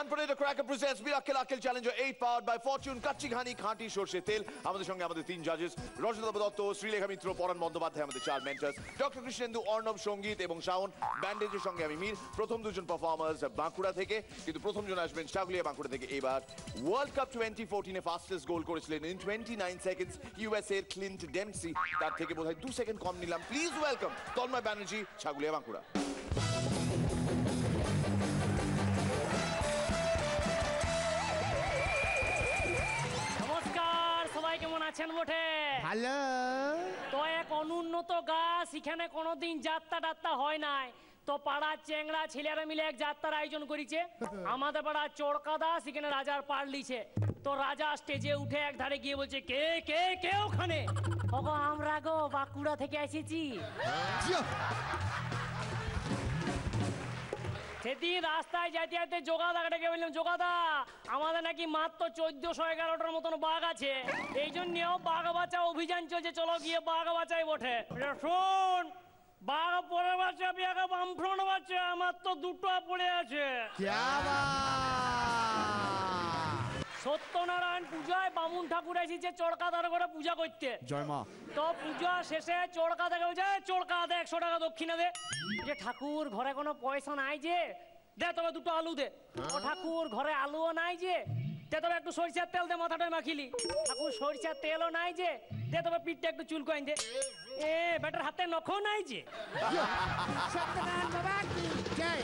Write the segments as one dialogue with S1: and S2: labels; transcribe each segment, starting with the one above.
S1: Potato Cracker presents Miracle Akil Challenger 8 powered by Fortune Kacchi Ghani Khanti Shorshe Tel আমাদের সঙ্গে আমাদের তিন জাজেস রজত দত্ত শ্রীলেখা মিত্র পরাণ বন্দ্যোপাধ্যায় আমাদের চার মেন্টরস ডক্টর কৃষ্ণেন্দু অর্ণব সঙ্গীত এবং শাওন ব্যান্ডেজের সঙ্গে আমি মীর প্রথম দুজন পারফর্মার্স বাঁকুড়া থেকে কিন্তু প্রথম জন আসবেন চাগুলিয়া বাঁকুড়া থেকে এবার ওয়ার্ল্ড কাপ 2014 এ ফাস্টেস্ট গোল করেছিলেন ইন 29 সেকেন্ডস ইউএসএ এর ক্লিন্ট ডেমসি তার থেকে বোধহয় 2 সেকেন্ড কম নিলাম প্লিজ ওয়েলকাম তন্ময় ব্যানার্জি চাগুলিয়া বাঁকুড়া
S2: কেমন আছেন বটে
S3: হ্যালো
S2: তো এক অনুন্নত গাছ এখানে কোনোদিন যাত্রা টাত্রা হয় নাই তো পাড়ার চেংড়া ছেলেরা মিলে এক যাত্রার আয়োজন করেছে আমাদের পাড়ার চোরকাদা সেখানে রাজার পাড় লিছে তো রাজা স্টেজে উঠে এক ধারে গিয়ে বলছে কে কে কে ওখানে ওগো আমরা গো বাঁকুড়া থেকে এসেছি সেদিন রাস্তায় যাইতে যাইতে যোগাদাকে বললাম যোগাদা আমাদের নাকি মাত্র 1411টার মতন বাঘ আছে এই জন্যও বাঘ বাঁচা অভিযান চলছে চলো গিয়ে বাঘ বাঁচাই বটে শোন বাঘ পরে বাঁচাবি আগে বামফ্রন্ট বাচ্চা আমার তো দুটো পড়ে আছে সত্যনারায়ণ পূজায় বামুন ঠাকুর এসেছে চড়কাদার করে পূজা করতে
S3: জয় মা
S2: তো পূজা শেষে চড়কাদাকে বলছে চড়কাদা 100 টাকা দক্ষিণা দে যে ঠাকুর ঘরে কোনো পয়সা নাই যে দে তবে দুটো আলু দে ও ঠাকুর ঘরে আলুও নাই যে দে তবে একটু সরিষার তেল দে মাথাটা মাখিলি ঠাকুর সরিষার তেলও নাই যে দে তবে পিঠটা একটু চুল কইন দে এ বেটার হাতে নখও নাই যে
S3: সত্যনারায়ণ বাবা কি জয়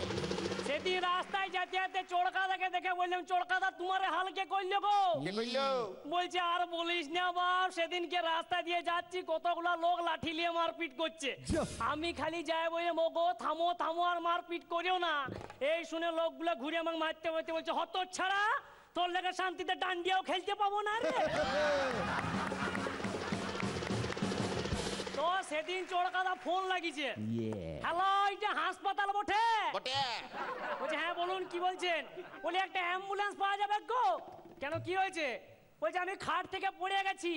S2: সেদিন রাস্তায় যেতে যেতে চোরকাদাকে দেখে বললাম চোরকাদা তোমার হালকে করলো গো বলছে আর বলিস না বাপ সেদিনকে রাস্তা দিয়ে যাচ্ছি কতগুলা লোক লাঠি নিয়ে মারপিট করছে আমি খালি যাই বলে মগো থামো থামো আর মারপিট করিও না এই শুনে লোকগুলা ঘুরে আমাকে মারতে বলতে বলছে হত ছাড়া তোর লেগে শান্তিতে ডান্ডিয়াও খেলতে পাবো না রে তো সেদিন চোরকাদা ফোন লাগিয়েছে হ্যালো এটা হাসপাতাল বটে বলছে হ্যাঁ বলুন কি বলছেন বলি একটা অ্যাম্বুলেন্স পাওয়া যাবে গো কেন কি হয়েছে বলছে আমি খাট থেকে পড়ে গেছি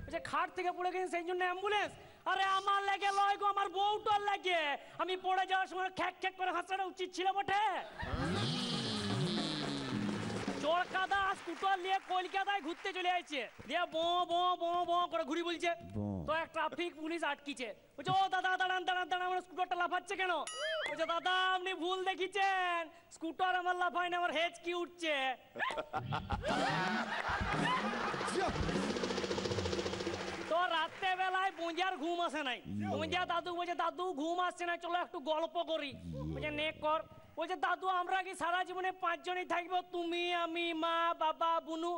S2: বলছে খাট থেকে পড়ে গেছি সেই জন্য অ্যাম্বুলেন্স আরে আমার লাগে লয় গো আমার বউটার লাগে আমি পড়ে যাওয়ার সময় খ্যাক খ্যাক করে হাসাটা উচিত ছিল বটে চোরকাদা স্কুটার নিয়ে কলকাতায় ঘুরতে চলে আসছে দিয়ে বো বো বো বো করে ঘুরি বলছে তো এক ট্রাফিক পুলিশ আটকিছে বলছে ও দাদা দাঁড়ান দাঁড়ান দাঁড়ান আমার স্কুটারটা লাফাচ্ছে কেন বলছে দাদা আপনি ভুল দেখিছেন স্কুটার আমার লাফায় না আমার হেঁচকি উঠছে তো রাত্রে বেলায় বুঁজার ঘুম আসে নাই বুঁজা দাদু বলছে দাদু ঘুম আসছে না চলো একটু গল্প করি বলছে নে কর বলছে দাদু আমরা কি সারা জীবনে 5 জনই থাকবো তুমি আমি মা বাবা বুনু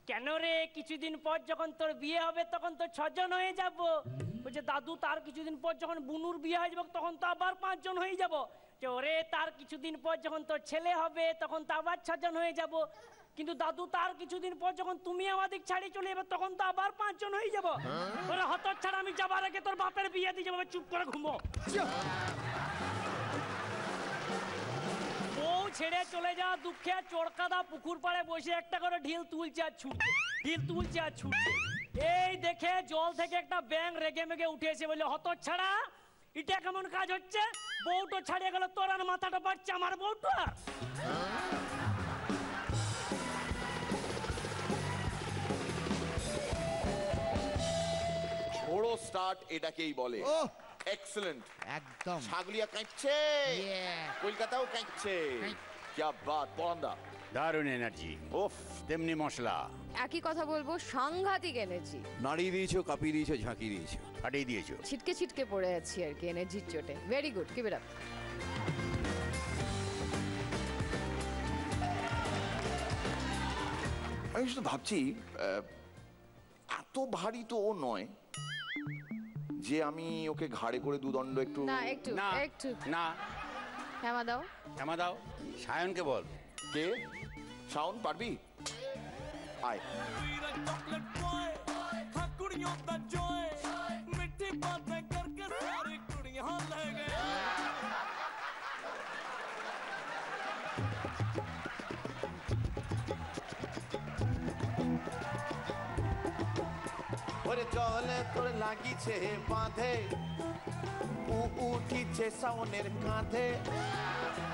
S2: কেন রে কিছুদিন পর যখন তোর বিয়ে হবে তখন তো 6 জন হয়ে যাব বলছে দাদু তার কিছুদিন পর যখন বুনুর বিয়ে হয়ে যাবে তখন তো আবার 5 জন হয়ে যাব ওরে তার কিছুদিন পর যখন তোর ছেলে হবে তখন তো আবার 6 জন হয়ে যাব কিন্তু দাদু তার কিছুদিন পর যখন তুমি আমাদের ছাড়ি চলে যাবে তখন তো আবার 5 জন হয়ে যাব ওরে হতচ্ছাড়া আমি যাবার আগে তোর বাপের বিয়ে দিয়ে যাবো চুপ করে ঘুমো বউ ছেড়ে চলে যাওয়া দুঃখে চোরকাদা পুকুর পাড়ে বসে একটা করে ঢিল তুলছে আর ছুটছে এই দেখে জল থেকে একটা ব্যাঙ রেগে মেগে উঠে এসে বললে হতচ্ছাড়া এটা কেমন কাজ হচ্ছে বউটো ছাড়িয়ে গেল তোর আর মাথাটা বাড়ছে আমার বউটা
S1: ঝোড়ো স্টার্ট এটাকেই বলে এক্সেলেন্ট
S3: একদম
S1: ছাগলিয়া কাঁপছে কলকাতাও কাঁপছে क्या बात পরান্দা
S4: দারুণ এনার্জি ওফ তেমনি মশলা
S5: একই কথা বলবো সাংঘাতিক এনার্জি
S6: নাড়িয়ে দিয়েছো কাঁপিয়ে দিয়েছো ঝাঁকিয়ে দিয়েছো
S4: ফাটিয়ে দিয়েছো
S5: ছিটকে ছিটকে পড়ে আছি আর কি এনার্জির চোটে very good keep it up
S1: আমি শুধু ভাবছি এত ভারী তো ও নয় যে আমি ওকে ঘাড়ে করে দুদণ্ড একটু
S5: না একটু একটু
S4: না
S5: হেমা দাও
S4: সায়নকে বল
S1: কে শাওন পারবি আয় ওরে জলে তোর লাগিছে বাঁধে উঠিছে শাওনের কাঁধে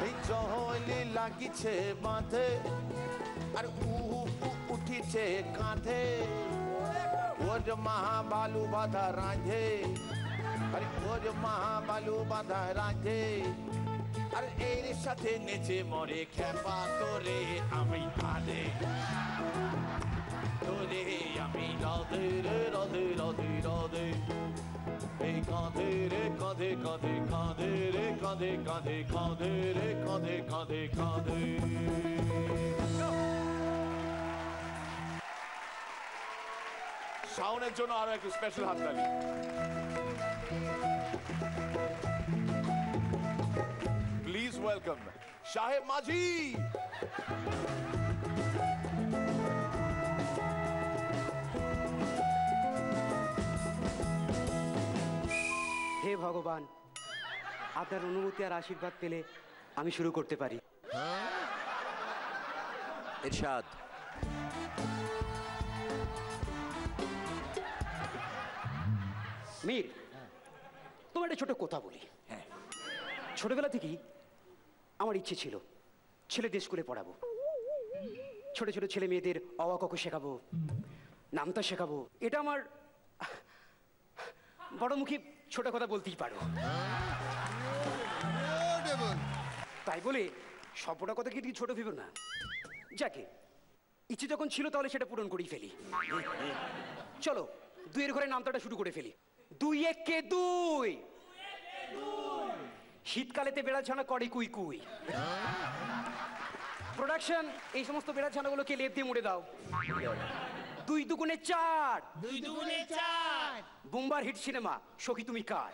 S1: এই জলে লাগিছে বাঁধে আর উঠিছে কাঁধে ওর মহাবালু বাঁধা রাঁধে আরে ওর মহাবালু বাঁধা রাঁধে আর এর সাথে নেচে মরে খেপা তোরে আমি কাঁধে তোরে আমি রাধে রে রাধে রাধে রাধে এই কাঁধে রে কাঁধে কাঁধে কাঁধে রে কাঁধে কাঁধে কাঁধে রে কাঁধে কাঁধে কাঁধে শাওনের জন্য আরো একটু স্পেশাল হাততালি প্লিজ ওয়েলকাম সাহেব মাঝি
S7: হে ভগবান, আপনার অনুমতি আর আশীর্বাদ পেলে আমি শুরু করতে পারি।
S6: এরশাদ
S7: মীর, তোমার একটা ছোট কথা বলি। ছোটবেলা থেকেই আমার ইচ্ছে ছিল ছেলেদের স্কুলে পড়াবো, ছোট ছোট ছেলে মেয়েদের অ আ ক খ শেখাবো, নামতা শেখাবো। এটা আমার বড় মুখে ছোট কথা বলতেই পারো। তাই বলে সবটা কথা কি ছোট ভেবো না। যাকে ইচ্ছে যখন ছিল তাহলে সেটা পূরণ করেই ফেলি। চলো দুইয়ের ঘরে নামতাটা শুরু করে ফেলি। 2 1 2। শীতকালেতে বেড়া ছানা করে কুই কুই। প্রোডাকশন এই সমস্ত বেড়া ছানাগুলোকে লেপ দিয়ে মুড়ে দাও। 2 2 4।
S3: 2 2 4।
S7: বুম্বার হিট সিনেমা সখী তুমি কার।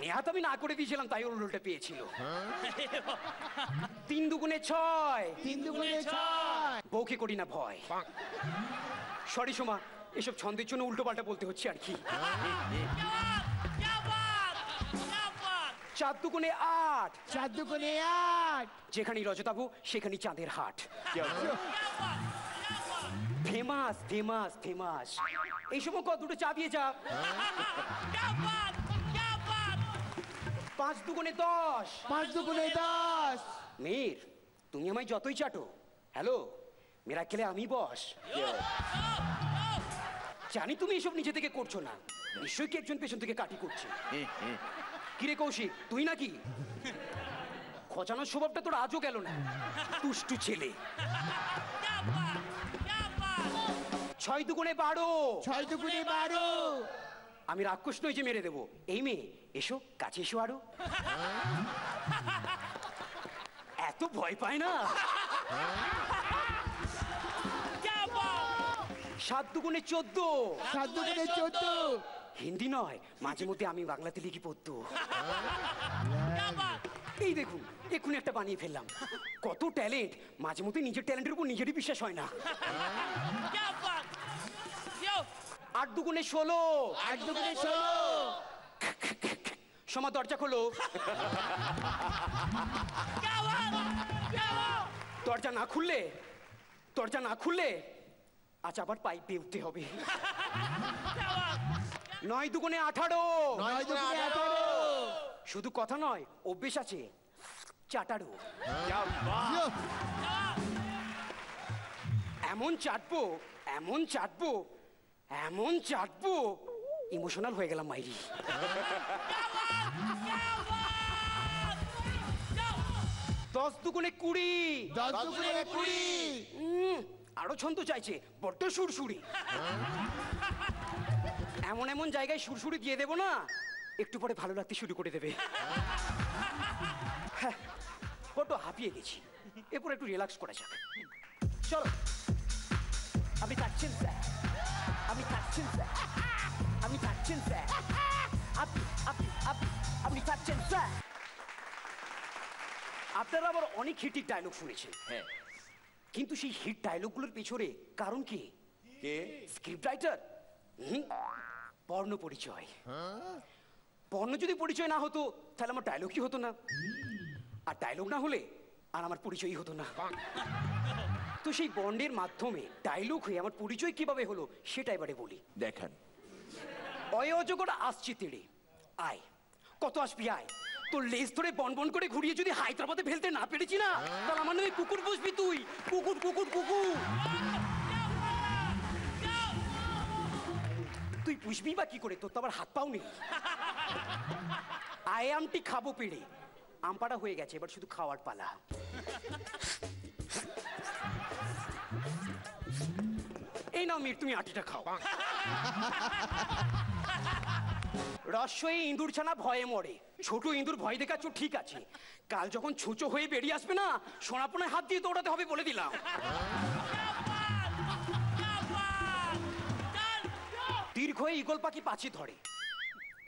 S7: নেহাত আমি না করে দিয়েছিলাম তাই ওর উল্টোটা পেয়েছিল। 3 2 6।
S3: 3 2 6।
S7: বউকে করি না ভয়। সরি সোমা, এসব ছন্দের জন্য উল্টো পাল্টা বলতে হচ্ছে আর কি। 4 2 8।
S3: 4 2 8।
S7: যেখানেই রজতাবু সেখানেই চাঁদের হাট। Famous famous famous. এই সময় কত দুটো চা দিয়ে যা। 5 2 10।
S3: 5 2 10।
S7: মীর, তুমি আমায় যতই চাটো, হ্যালো মেরা খেলে আমি বস। জানি তুমি এসব নিজে থেকে করছো না, নিশ্চয়ই কি একজন পেছন থেকে কাটি করছে। কিরে কৌশিক, তুই নাকি? খোঁচানোর স্বভাবটা তোর আজও গেল না, দুষ্টু ছেলে। 6 2 12।
S3: 6 2 12।
S7: আমি রাক্ষস নই যে মেরে দেবো। এই মেয়ে, এসো কাছে এসো আরো। এত ভয় পায় না। 7 2 14।
S3: 7 2 14।
S7: হিন্দি নয়, মাঝে মধ্যে আমি বাংলাতে লিখি পড়তো। এই দেখুন, এক্ষুনি একটা বানিয়ে ফেললাম। কত ট্যালেন্ট, মাঝে মধ্যে নিজের ট্যালেন্টের উপর নিজেরই বিশ্বাস হয় না। 8 2 16।
S3: 8 2 16।
S7: সোমা দরজা খোলো। দরজা না খুললে আজ আবার পাইপ দিয়ে উঠতে হবে। 9 2 18।
S3: 9 2 18।
S7: শুধু কথা নয়, অভ্যেস আছে চাটারও। এমন চাটবো এমন চাটবো এমন চাটবো, ইমোশনাল হয়ে গেলাম মাইরি। 10 2 20।
S3: 10 2 20।
S7: আরো ছন্দ চাইছে, বড্ড সুরসুরি। এমন এমন জায়গায় সুরসুরি দিয়ে দেবো না, একটু পরে ভালো লাগতে শুরু করে দেবে। হ্যাঁ, বড্ড হাঁপিয়ে গেছি, এরপর একটু রিল্যাক্স করা যাক। চলো। আপনি থাকছেন স্যার, আপনি থাকছেন স্যার, আপনি থাকছেন স্যার, আপনি থাকছেন স্যার। আপনারা আবার অনেক হিটিক ডায়লগ শুনেছেন,
S1: হ্যাঁ,
S7: কিন্তু সেই হিট ডায়লগগুলোর পেছনে কারণ কি?
S1: কে?
S7: Script writer. বর্ণ পরিচয়। বর্ণ যদি পরিচয় না হতো তাহলে আমার ডায়লগই হতো না, আর ডায়লগ না হলে আর আমার পরিচয়ই হতো না। তো সেই বন্ডের মাধ্যমে ডায়লগ হয়ে আমার পরিচয় কিভাবে হলো সেটা এবারে বলি।
S1: দেখান।
S7: অযোগ্যটা আসছে তেড়ে, আয় কত আসবি আয়। তোর লেজ ধরে বন বন করে ঘুরিয়ে যদি হায়দ্রাবাদে ফেলতে না পেরেছি না, তাহলে আমার নামে কুকুর বসবি তুই, কুকুর কুকুর কুকুর। তুই পুষবি বা কি করে, তোর তো আবার হাত পাও নেই। আয় আমটি খাবো পেড়ে, আমপাটা হয়ে গেছে, এবার শুধু খাওয়ার পালা। এই নাও মির, তুমি আটিটা খাও। রসই ইঁদুর ছানা ভয়ে মরে, ছোট ইঁদুর ভয় দেখাচ্ছ ঠিক আছে, কাল যখন ছুঁচো হয়ে বেরিয়ে আসবে না, সোনাপোনায় হাত দিয়ে দৌড়াতে হবে বলে দিলাম। দীর্ঘ হয়ে ঈগল পাখি পাছে ধরে,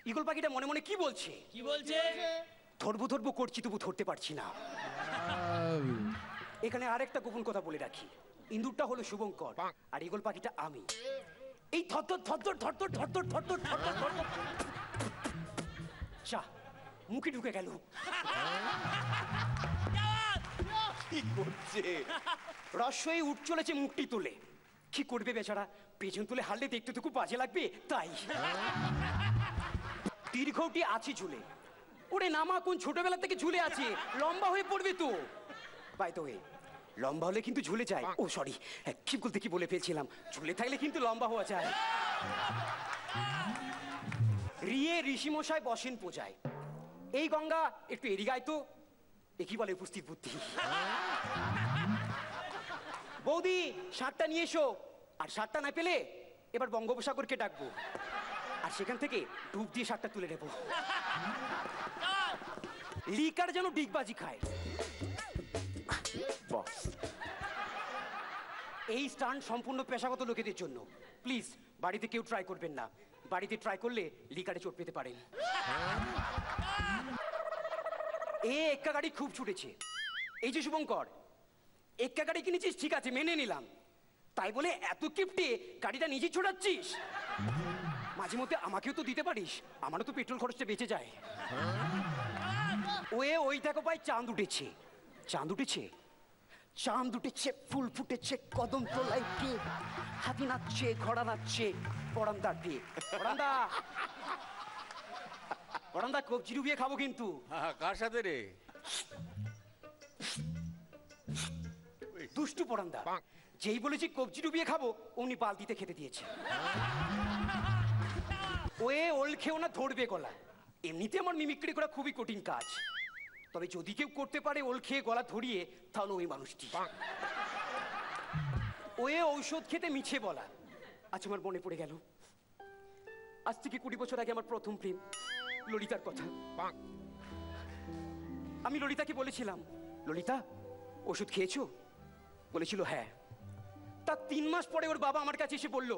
S7: ঈগল পাখিটা মনে মনে কি বলছে?
S2: কি বলছে?
S7: ধরবো ধরবো করছি তবু ধরতে পারছি না। এখানে আরেকটা গোপন কথা বলে রাখি, ইঁদুরটা হলো শুভঙ্কর আর ঈগল পাখিটা আমি। এই থরথর থরথর থরথর থরথর থরথর থরথর থরথর চা মুখে ঢুকে গেল।
S1: কি করছে?
S7: রসই উঠ চলেছে মুখটি তুলে, কি করবে বেচারা, পেছন তুলে হারলে দেখতে তো খুব বাজে লাগবে তাই। দীর্ঘটি আছে ঝুলে, ওরে নামা কোন ছোটবেলা থেকে ঝুলে আছে, লম্বা হয়ে পড়বে তো। বাই দ্য ওয়ে, লম্বা হলে কিন্তু ঝুলে যায়। ও সরি, কি বলতে কি বলে ফেলছিলাম, ঝুলে থাকলে কিন্তু লম্বা হওয়া যায়। রিয়ে ঋষিমশাই বসেন পূজায়, এই গঙ্গা একটু এদিকে তো, একই বলে উপস্থিত বুদ্ধি। বৌদি শাকটা নিয়ে এসো, আর শাকটা না পেলে এবার বঙ্গোপসাগরকে ডাকবো, আর সেখান থেকে ডুব দিয়ে শাকটা তুলে নেবো। লিকার যেন ডিগবাজি খায়।
S1: বাহ,
S7: এই স্টান্ট সম্পূর্ণ পেশাগত লোকেদের জন্য, প্লিজ বাড়িতে কেউ ট্রাই করবেন না, বাড়িতে ট্রাই করলে লিকারে চোট পেতে পারেন। এক্কা গাড়ি খুব ছুটেছে, এই যে শুভঙ্কর এক্কা গাড়ি কিনেছিস ঠিক আছে মেনে নিলাম, তাই বলে এত কিপটে গাড়িটা নিজে ছোটাচ্ছিস? মাঝে মধ্যে আমাকেও তো দিতে পারিস, আমারও তো পেট্রোল খরচটা বেঁচে যায়। ওই দেখো ভাই, চাঁদ উঠেছে, চাঁদ উঠেছে, চাঁদ উঠেছে, ফুল ফুটেছে, কদম তোলায় কে, হাতি নাচছে, ঘোড়া নাচছে, পরান্দা দিয়ে। পরান্দা পরান্দা কবজি ডুবিয়ে খাবো কিন্তু।
S4: কার সাথে রে?
S7: দুষ্টু পরান্দা, যেই বলেছি কবজি ডুবিয়ে খাবো উনি বালতিতে খেতে দিয়েছে। ওল খেও না ধরবে গলা, এমনিতে আমার মিমিক্রি করা খুবই কঠিন কাজ, তবে যদি কেউ করতে পারে ওল খেয়ে গলা ধরিয়ে, তাহলে ওই মানুষটি। ঔষধ খেতে মিছে বলা, আজ আমার মনে পড়ে গেল, আজ থেকে 20 বছর আগে আমার প্রথম প্রেম ললিতার কথা। আমি ললিতাকে বলেছিলাম, ললিতা ওষুধ খেয়েছো? বলেছিল হ্যাঁ। তার 3 মাস পরে ওর বাবা আমার কাছে এসে বলল,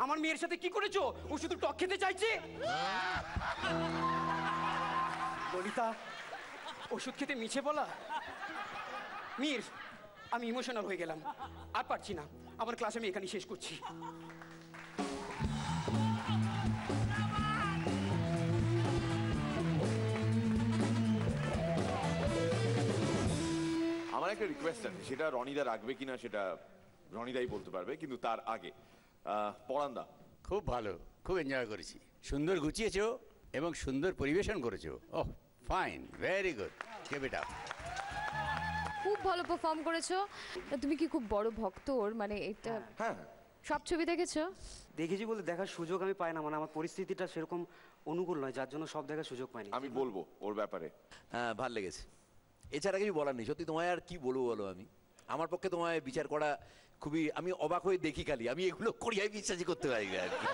S7: আমার মেয়ের সাথে কি করেছো, ও শুধু টক খেতে চাইছে। ললিতা ওষুধ খেতে মিছে বলা। মীর, আমি ইমোশনাল হয়ে গেলাম, আর পারছি না, আমার ক্লাস আমি এখানে শেষ করছি।
S1: আমার একটা রিকোয়েস্ট আছে, সেটা রনিদা রাখবে কিনা সেটা রনিদাই বলতে পারবে, কিন্তু তার আগে পরান্দা।
S4: খুব ভালো, খুব এনজয় করেছি, সুন্দর গুছিয়েছো এবং সুন্দর পরিবেশন করেছো। Oh fine, very good, keep it up.
S5: খুব ভালো পারফর্ম করেছো। তুমি কি খুব বড় ভক্ত ওর, মানে এটা
S1: হ্যাঁ,
S5: সব ছবি দেখেছো?
S7: দেখেছি বলে দেখার সুযোগ আমি পাই না, মানে আমার পরিস্থিতিটা সেরকম অনুকূল নয়, যার জন্য সব দেখার সুযোগ পাইনি।
S1: আমি বলবো ওর ব্যাপারে।
S6: হ্যাঁ, ভাল লেগেছে, এছাড়া কিছু বলার নেই। সত্যি তোমায় আর কি বলবো বলো, আমি আমার পক্ষে তোমায় বিচার করা খুবই, আমি অবাক হয়ে দেখি খালি, আমি এগুলো করি, আমি বিশ্বাসই করতে পারি না আর কি।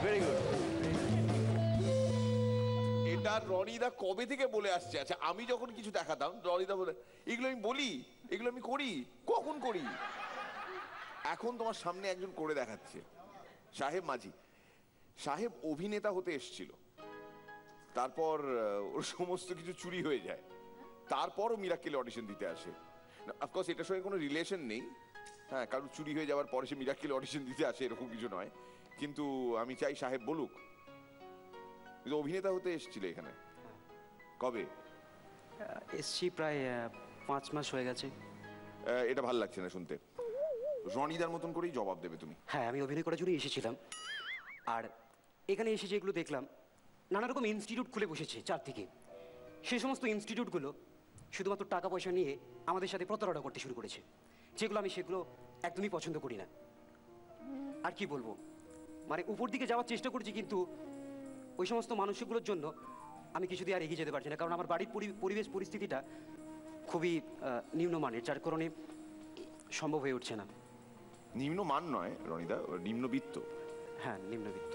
S6: Very good.
S1: এটা রনিদা কবে থেকে বলে আসছে। আচ্ছা, আমি যখন কিছু দেখাতাম রনিদা বলে, এগুলো আমি বলি, এগুলো আমি করি, কখন করি? এখন তোমার সামনে একজন করে দেখাচ্ছে। সাহেব মাঝি সাহেব অভিনেতা হতে এসেছিল, তারপর ওর সমস্ত কিছু চুরি হয়ে যায়, তারপরও মিরাক্কেলে অডিশন দিতে আসে। অফকোর্স এটার সঙ্গে কোনো রিলেশন নেই, হ্যাঁ, কারণ চুরি হয়ে যাওয়ার পরে সে মিরাক্কেলে অডিশন দিতে আসে এরকম কিছু নয়, কিন্তু আমি চাই সাহেব বলুক। কিন্তু অভিনেতা হতে এসেছিল এখানে কবে?
S7: এসছি প্রায় 5 মাস হয়ে গেছে।
S1: এটা ভাল লাগছে না শুনতে। রনিদার মতন করেই জবাব দেবে তুমি।
S7: হ্যাঁ, আমি অভিনয় করার জন্যই এসেছিলাম। আর এখানে এসে যেগুলো দেখলাম, নানা রকম ইনস্টিটিউট খুলে বসেছে চারদিকে। সেই সমস্ত ইনস্টিটিউটগুলো শুধুমাত্র টাকা পয়সা নিয়ে আমাদের সাথে প্রতারণা করতে শুরু করেছে, যেগুলো আমি সেগুলো একদমই পছন্দ করি না। আর কি বলবো, মানে উপর দিকে যাওয়ার চেষ্টা করছি, কিন্তু ওই সমস্ত মানুষগুলোর জন্য আমি কিছুতেই আর এগিয়ে যেতে পারছি না, কারণ আমার বাড়ির পরিবেশ পরিস্থিতিটা খুবই নিম্নমানের, যার কারণে সম্ভব হয়ে উঠছে না।
S1: নিম্নমান নয় রনিদা, নিম্নবিত্ত।
S7: হ্যাঁ, নিম্নবিত্ত।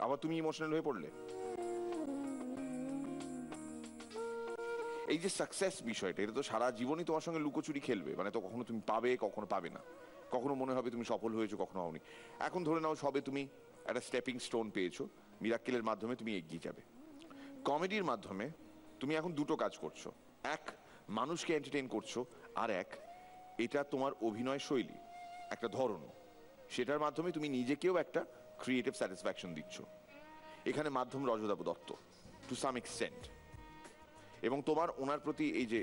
S1: আবার তুমি ইমোশনাল হয়ে পড়লে। এই যে সাকসেস বিষয়টা, এটা তো সারা জীবনই তোমার সঙ্গে লুকোচুরি খেলবে, মানে তো কখনো তুমি পাবে, কখনো পাবে না, কখনো মনে হবে তুমি সফল হয়েছো, কখনো হওনি। এখন ধরে নাও সবে তুমি একটা স্টেপিং স্টোন পেয়েছো, মিরাক্কেলের মাধ্যমে তুমি এগিয়ে যাবে। কমেডির মাধ্যমে তুমি এখন দুটো কাজ করছো, এক মানুষকে এন্টারটেইন করছো, আর এক এটা তোমার অভিনয় শৈলী, একটা ধরন, সেটার মাধ্যমে তুমি নিজেকেও একটা ক্রিয়েটিভ স্যাটিসফ্যাকশন দিচ্ছ। এখানে মাধ্যম Rajatava Dutta to some extent, এবং তোমার ওনার প্রতি এই যে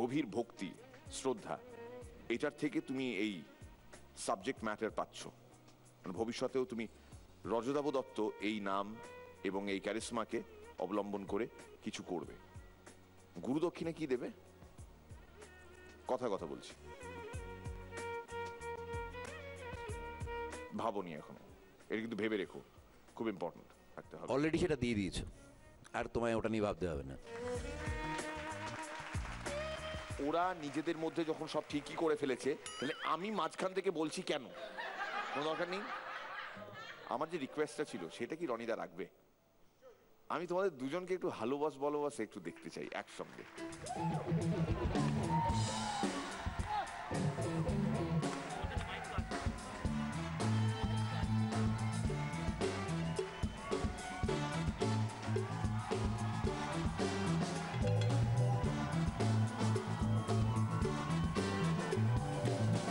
S1: গভীর ভক্তি শ্রদ্ধা, এটার থেকে তুমি এই সাবজেক্ট ম্যাটার পাচ্ছ। মানে ভবিষ্যতেও তুমি রজতাভ দত্ত এই নাম এবং এই ক্যারিসমাকে অবলম্বন করে কিছু করবে। গুরু দক্ষিণে কি দেবে? কথা কথা বলছি, ভাবনি এখনো, এটা কিন্তু ভেবে রেখো, খুব ইম্পর্টেন্ট থাকতে হবে।
S6: অলরেডি সেটা দিয়ে দিয়েছো, আর তোমায় ওটা নিয়ে ভাবতে হবে না।
S1: ওরা নিজেদের মধ্যে যখন সব ঠিকই করে ফেলেছে, তাহলে আমি মাঝখান থেকে বলছি কেন? কোনো দরকার নেই। আমার যে রিকোয়েস্টটা ছিল সেটা কি রনিদা রাখবে? আমি তোমাদের দুজনকে একটু ভালোবাসে একটু দেখতে চাই একসঙ্গে।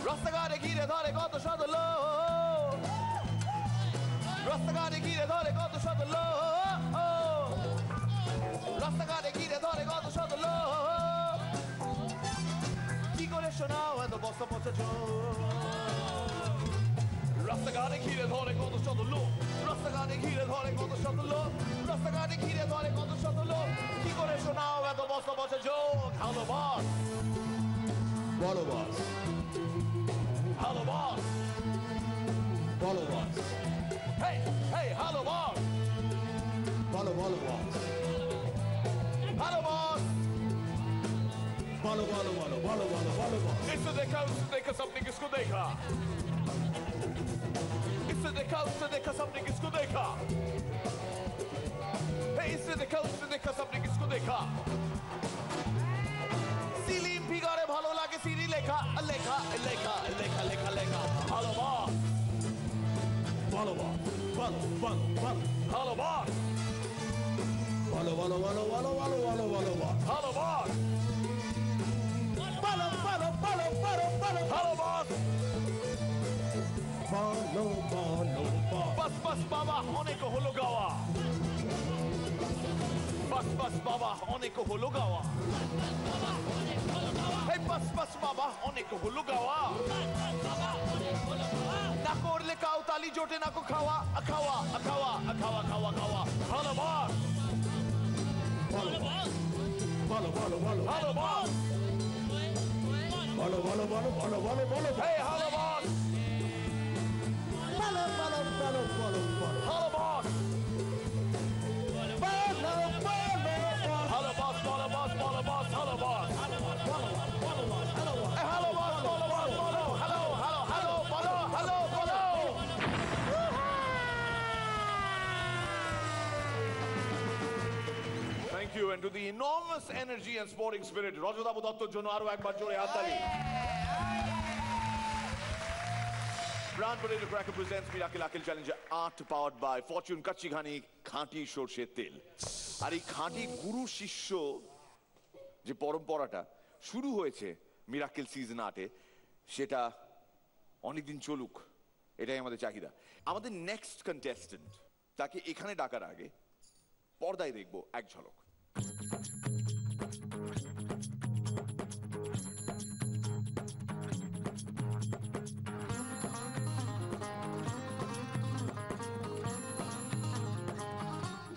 S1: রাস্তাঘাটে ঘিরে ধরে কত শত লোক, রাস্তাঘাটে ঘিরে ধরে কত শত লোক, রাস্তাঘাটে ঘিরে ধরে কত শত লোক, কি করে শোনাও এত বস্তা পচা চোখ। রাস্তাঘাটে ঘিরে ধরে কত শত লোক, রাস্তাঘাটে ঘিরে ধরে কত শত লোক, রাস্তাঘাটে ঘিরে ধরে কত শত লোক, কি করে শোনাও এত বস্তা পচা চোখ। হ্যালো বস, বলো বস, হ্যালো বস, বলো বস, হেই হেই হ্যালো বস, বলো বলো বস, হ্যালো বস, বলো বলো বলো বলো বলো বলো বস। इससे देखा सबने किसको देखा, इससे देखा सबने किसको देखा, हे इससे देखा सबने किसको देखा। সিলিম ফিগারে ভালো লাগে সিরি লেখা লেখা লেখা লেখা লেখা লেখা। হ্যালো বস, বলো বস, বলো বলো বলো, হ্যালো বস, বলো বলো বলো বলো বলো বলো বলো বস, হ্যালো বস, বলো বলো বলো বলো বলো, হ্যালো বস, বলো বলো বলো। বাস বাস বাবা অনেক হলো গাওয়া, বাস বাস বাবা অনেক হলো গাওয়া, এই বাস বাস বাবা অনেক হলো গাওয়া, না করলে কাউ তালি জোটে না কো খাওয়া খাওয়া খাওয়া খাওয়া খাওয়া খাওয়া। হ্যালো বস, বলো বলো বলো বলো, হ্যালো বস, বলো বলো বলো বলো বলো বলো, এই হ্যালো বস, বলো বলো বলো বলো বলো, হ্যালো বস, বলো বলো হ্যালো বস, বলো বস, বলো বস, হ্যালো বস, হ্যালো বস, বলো বস, হ্যালো বস, হ্যালো বস, বলো বস, বলো হ্যালো হ্যালো হ্যালো বলো হ্যালো বলো। Thank you, and to the enormous energy and sporting spirit, Rajatava দত্তর জন্য আরো একবার জোরে হাততালি। Brand Potato Cracker presents Miracle Akil Challenger Art powered by Fortune Kacchi Ghani খাঁটি সরষের তেল। আর এই খাঁটি গুরু শিষ্য যে পরম্পরাটা শুরু হয়েছে মিরাকেল সিজন 8-এ, সেটা অনেকদিন চলুক, এটাই আমাদের চাহিদা। আমাদের নেক্সট কন্টেস্টেন্ট, তাকে এখানে ডাকার আগে পর্দায় দেখবো এক ঝলক।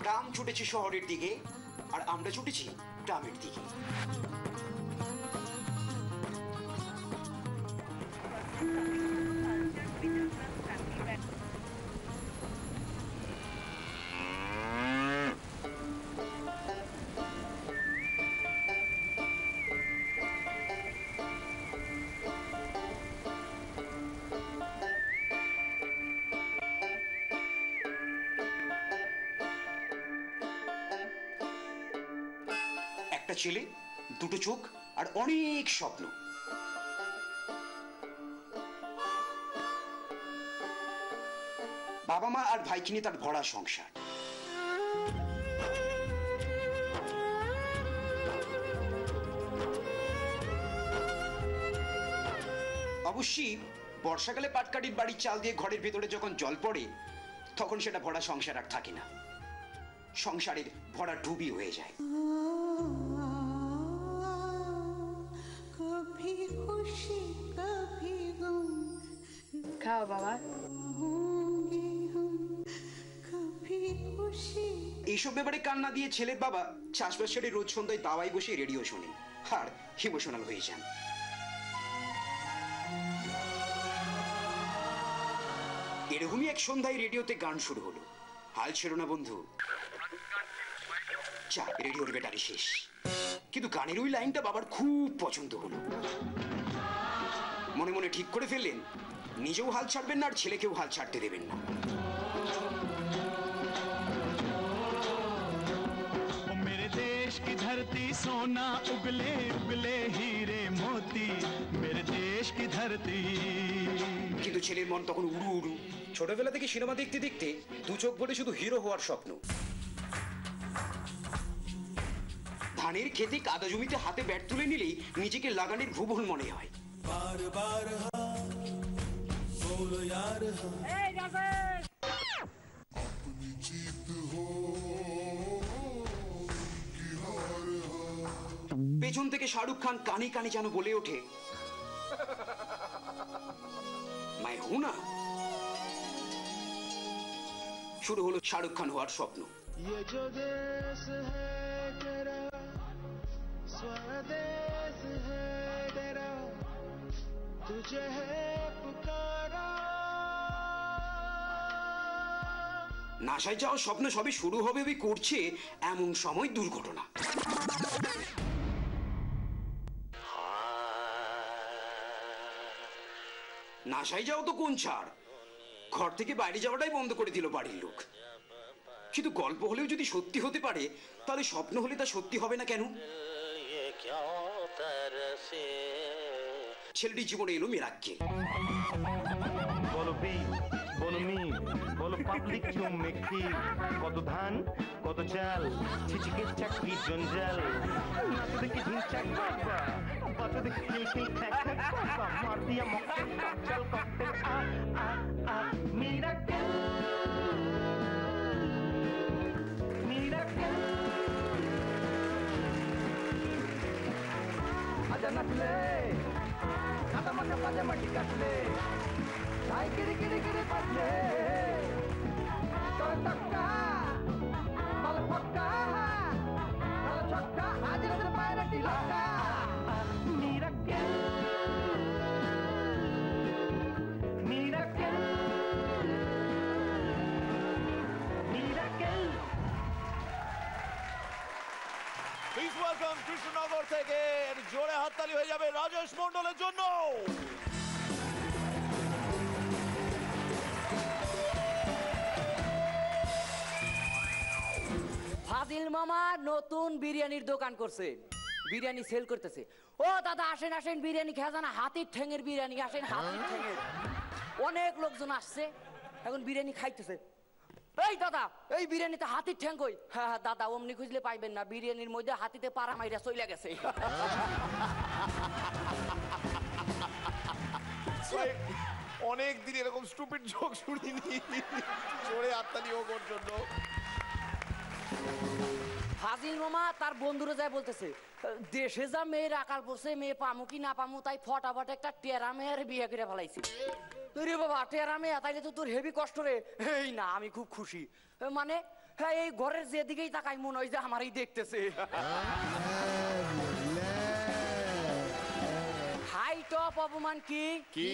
S7: গ্রাম ছুটেছে শহরের দিকে আর আমরা ছুটেছি গ্রামের দিকে। একটা ছেলে, দুটো চোখ আর অনেক স্বপ্ন। বাবা মা আর ভাইকে নিয়ে তার ভরা সংসার। অবশ্যই বর্ষাকালে পাটকাঠির বাড়ির চাল দিয়ে ঘরের ভেতরে যখন জল পড়ে তখন সেটা ভরা সংসার আর থাকে না, সংসারের ভরা ডুবি হয়ে যায়।
S5: খাও বাবা।
S7: এইসব ব্যাপারে কান্না দিয়ে ছেলের বাবা চাষবাস ছেড়ে রোজ সন্ধ্যায় দাওয়ায় বসে রেডিও শোনেন আর ইমোশনাল হয়ে যান। এরকমই এক সন্ধ্যায় রেডিওতে গান শুরু হলো। হাল ছেড়ো না বন্ধু, যা রেডিওর ব্যাটারি শেষ। কিন্তু গানের ওই লাইনটা বাবার খুব পছন্দ হলো। মনে মনে ঠিক করে ফেললেন নিজেও হাল ছাড়বেন না আর ছেলেকেও হাল ছাড়তে দেবেন না।
S8: मेरे देश की धरती सोना उगले उगले हीरे मोती मेरे देश की धरती।
S7: কিন্তু ছেলের মন তখন উড়ু উড়ু। ছোটবেলা থেকে সিনেমা দেখতে দেখতে দু চোখ ভরে শুধু হিরো হওয়ার স্বপ্ন। ধানের খেতে কাদা জমিতে হাতে ব্যাট তুলে নিলেই নিজেকে লাগানের ভুবন মনে হয়। পেছন থেকে শাহরুখ খান কানে কানে যেন বলে ওঠে, মাই হু না। শুরু হলো শাহরুখ খান হওয়ার স্বপ্ন।
S8: ये जो देश है तेरा स्वदेश है तेरा तुझे है पुकारा।
S7: নাসায় যাওয়ার স্বপ্ন সবে শুরু হবে ওই করছে এমন সময় দুর্ঘটনা। নাসায় যাও তো কোন ছাড়, ঘর থেকে বাইরে যাওয়াটাই বন্ধ করে দিল বাড়ির লোক। কিন্তু গল্প হলেও যদি সত্যি হতে পারে তাহলে স্বপ্ন হলে তা সত্যি হবে না কেন? ছেলেটির জীবনে এলো মিরাক্কেল।
S8: বলো বি বলো মি বলো পাবলিক চুম্বে কি কত ধান কত চাল ছিচিকে চাকরি জঞ্জাল নাচ দেখি ঝিনচাক বাবা বাচ্চা দেখি খিলখিল ঠ্যাক ঠ্যাক বাবা মার দিয়া মক্কেল ককটেল ককটেল আ আ আ মিরাক্কেল মিরাক্কেল আজা নাচলে কাটা মাকা পাজামা ঠিক আসলে তাই কিরে কিরে কিরে পাচ্ছে তোর টক্কা বল ফক্কা বল ছক্কা আজ রাতের বাইরে টিলক্কা মিরাক্কেল মিরাক্কেল মিরাক্কেল।
S1: প্লিজ ওয়েলকাম কৃষ্ণনগর থেকে জোরে হাততালি হয়ে যাবে রাজেশ মন্ডলের জন্য।
S9: ফাজিল মামা নতুন বিরিয়ানির দোকান করছে, বিরিয়ানি সেল করতেছে। ও দাদা আসেন আসেন বিরিয়ানি খেয়ে যান, হাতির ঠ্যাঙের বিরিয়ানি, আসেন হাতির ঠ্যাঙের। অনেক লোকজন আসছে এখন বিরিয়ানি খাইতেছে। এই দাদা এই বিরিয়ানিতে হাতির ঠ্যাং কই? হ্যাঁ হ্যাঁ দাদা অমনি খুঁজলে পাইবেন না, বিরিয়ানির মধ্যে হাতিতে পাড়া মাইরা চলে গেছে।
S1: অনেক দিন এরকম স্টুপিড জোক শুনিনি। জোরে হাততালি হোক ওর জন্য।
S9: ফাজিল মামা তার বন্ধুরা যায় বলতেছে দেশে যা মেয়ের আকাল পড়ছে, মেয়ে পামু কি না পামু, তাই ফটাফট একটা টেরা মেয়ের বিয়ে করে ফেলাইছি। রে বাবা, টেরা মেয়ে তাইলে তো তোর হেভি কষ্ট রে। এই না, আমি খুব খুশি। মানে হ্যাঁ, এই ঘরের যেদিকেই তাকাই মনে হয় যে আমারই দেখতেছে। হাই টপ অপমান কি
S1: কি?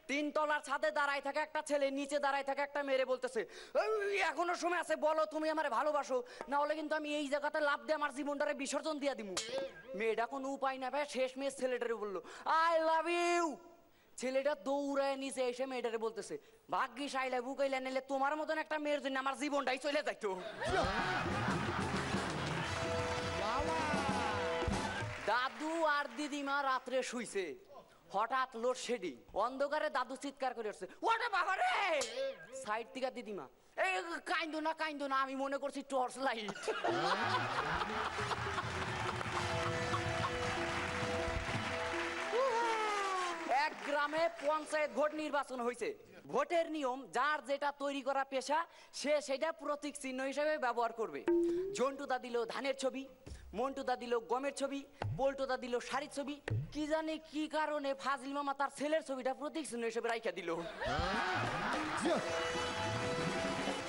S9: 3 তলার ছাদে দাঁড়ায় থাকে একটা ছেলে, নিচে দাঁড়ায় থাকে একটা মেয়েরে বলতেছে এখনো সময় আছে, বলো তুমি আমারে ভালোবাসো, না হলে কিন্তু আমি এই জায়গাতে লাভ দিয়ে আমার জীবনটারে বিসর্জন দিয়ে দিমু। মেয়েটা কোনো উপায় না ভাই, শেষ মেয়ে ছেলেটারে বললো আই লাভ ইউ। ছেলেটা দৌড়ায় নিচে এসে মেয়েটারে বলতেছে ভাগ্যিস আই লাভ ইউ কইলা, নিলে তোমার মতন একটা মেয়ের জন্য আমার জীবনটাই চলে যাইতো। দাদু আর দিদিমা রাত্রে শুইছে, হঠাৎ লোডশেডিং, অন্ধকারে দাদু চিৎকার করে উঠছে ওটা বাবা রে। সাইড থেকে দিদিমা এই কাইন্দো না, আমি মনে করছি টর্চ লাইট। এক গ্রামে পঞ্চায়েত ভোট নির্বাচন হয়েছে। ভোটের নিয়ম, যার যেটা তৈরি করা পেশা সে সেটা প্রতীক চিহ্ন হিসেবে ব্যবহার করবে। জন্টুদা দিল ধানের ছবি, মন্টুদা দিল গমের ছবি, পল্টুদা দিল শাড়ির ছবি। কি জানি কি কারণে ফাজিল মামা তার ছেলের ছবিটা প্রতীক চিহ্ন হিসেবে রাইখা দিল।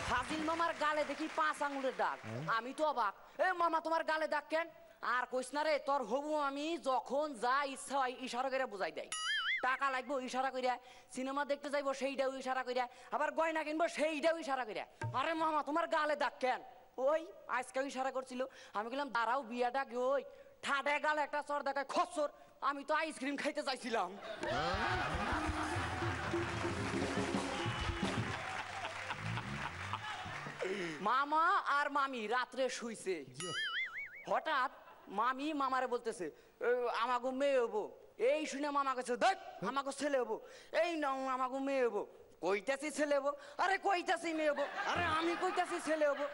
S9: ফাজিল মামার গালে দেখি 5 আঙুলের দাগ। আমি তো অবাক, এ মামা তোমার গালে দাগ কেন? আর কইস না রে, তোর হবু আমি যখন যা ইচ্ছা হয় ইশারা করে বুঝাই দেয়। টাকা লাগবো ইশারা কইরা, সিনেমা দেখতে যাইবো সেইটাও ইশারা কইরা, আবার গয়না কিনবো সেইটাও ইশারা কইরা। আরে মামা তোমার গালে দাগ কেন? ওই আজকেও ইশারা করছিল। আমি বললাম দাঁড়াও বিয়াটা কি ওই ঠাডায় গালে একটা চর দেখায় খসর, আমি তো আইসক্রিম খাইতে চাইছিলাম। মামা আর মামি রাত্রে শুইছে, হঠাৎ মামি মামারে বলতেছে আমাকে মেয়ে হবো। এই শুনে মামা কাছে দেখ আমাকে ছেলে হবো, এই না আমাকে মেয়ে হবো। কইতাছি ছেলে হবো, আরে কইতাছি মেয়ে হবো, আরে আমি কইতাছি ছেলে হবো।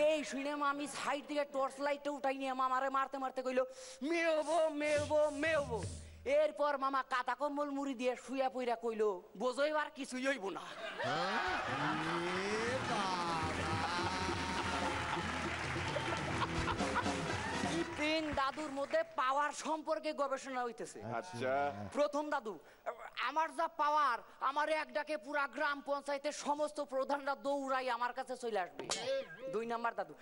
S9: এই শুনে মামি সাইড থেকে টর্চ লাইটটা উঠাই নিয়ে মামারে মারতে মারতে কইলো মেয়ে হবো মেয়ে হবো মেয়ে হবো। এরপর মামা কাটা কম্বল মুড়ি দিয়ে শুয়া পইরা কইলো বোঝই আর কিছুই হইব না। তিন দাদুর মধ্যে পাওয়ার সম্পর্কে গবেষণা হইতেছে।
S1: আচ্ছা,
S9: প্রথম দাদু, আমার যা পাওয়ার, আমার এক ডাকে পুরা গ্রাম পঞ্চায়েতের সমস্ত প্রধানরা দৌড়াই আমার কাছে চলে আসবে। 2 নাম্বার দাদু,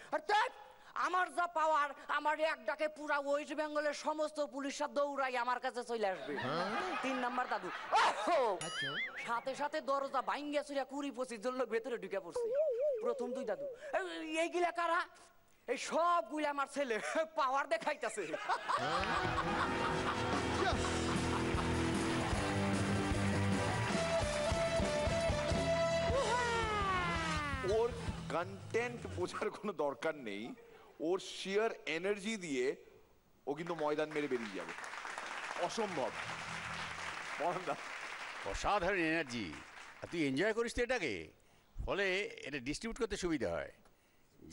S9: আমার যা পাওয়ার, আমার এক ডাকে পুরা ওয়েস্ট বেঙ্গলের সমস্ত পুলিশরা দৌড়াই আমার কাছে চলে আসবে। 3 নাম্বার দাদু, সাথে সাথে দরজা ভাঙ্গা চুরিয়া 20-25 জন লোক ভেতরে ঢুকে পড়ছে। প্রথম 2 দাদু, এইগুলা কারা? এই সবগুলো আমার ছেলে পাওয়ার দেখাইতেছে।
S1: ওর কন্টেন্ট বোঝার কোনো দরকার নেই, ওর শিয়ার এনার্জি দিয়ে ও কিন্তু ময়দান মেরে বেরিয়ে যাবে। অসম্ভব।
S4: অসাধারণ এনার্জি। আর তুই এনজয় করিস তো এটাকে, ফলে এটা ডিস্ট্রিবিউট করতে সুবিধা হয়।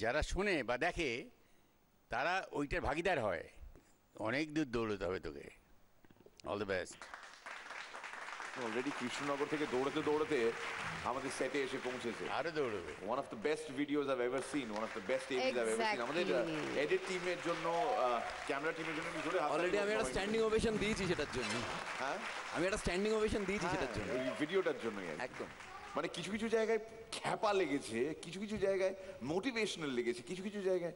S4: যারা শোনে বা দেখে তারা ওইটার ভাগিদার হয়। অনেক দূর দৌড়তে হবে তোকে। All the best.
S1: Already Krishnanagar থেকে দৌড়াতে দৌড়াতে আমাদের সেটে এসে পৌঁছেছে।
S4: আরো দৌড়বে।
S1: One of the best videos I've ever seen, one of the best evidence I've ever seen. আমাদের এডিট টিমের জন্য, ক্যামেরা টিমের জন্য জোরে হাত।
S6: অলরেডি আমি একটা স্ট্যান্ডিং ওভেশন দিয়েছি সেটার জন্য।
S1: হ্যাঁ,
S6: আমি একটা স্ট্যান্ডিং ওভেশন দিয়েছি সেটার জন্য,
S1: এই ভিডিওটার জন্যই
S6: একদম।
S1: মানে কিছু কিছু জায়গায় খ্যাপা লেগেছে, কিছু কিছু জায়গায় মোটিভেশনাল লেগেছে, কিছু কিছু জায়গায়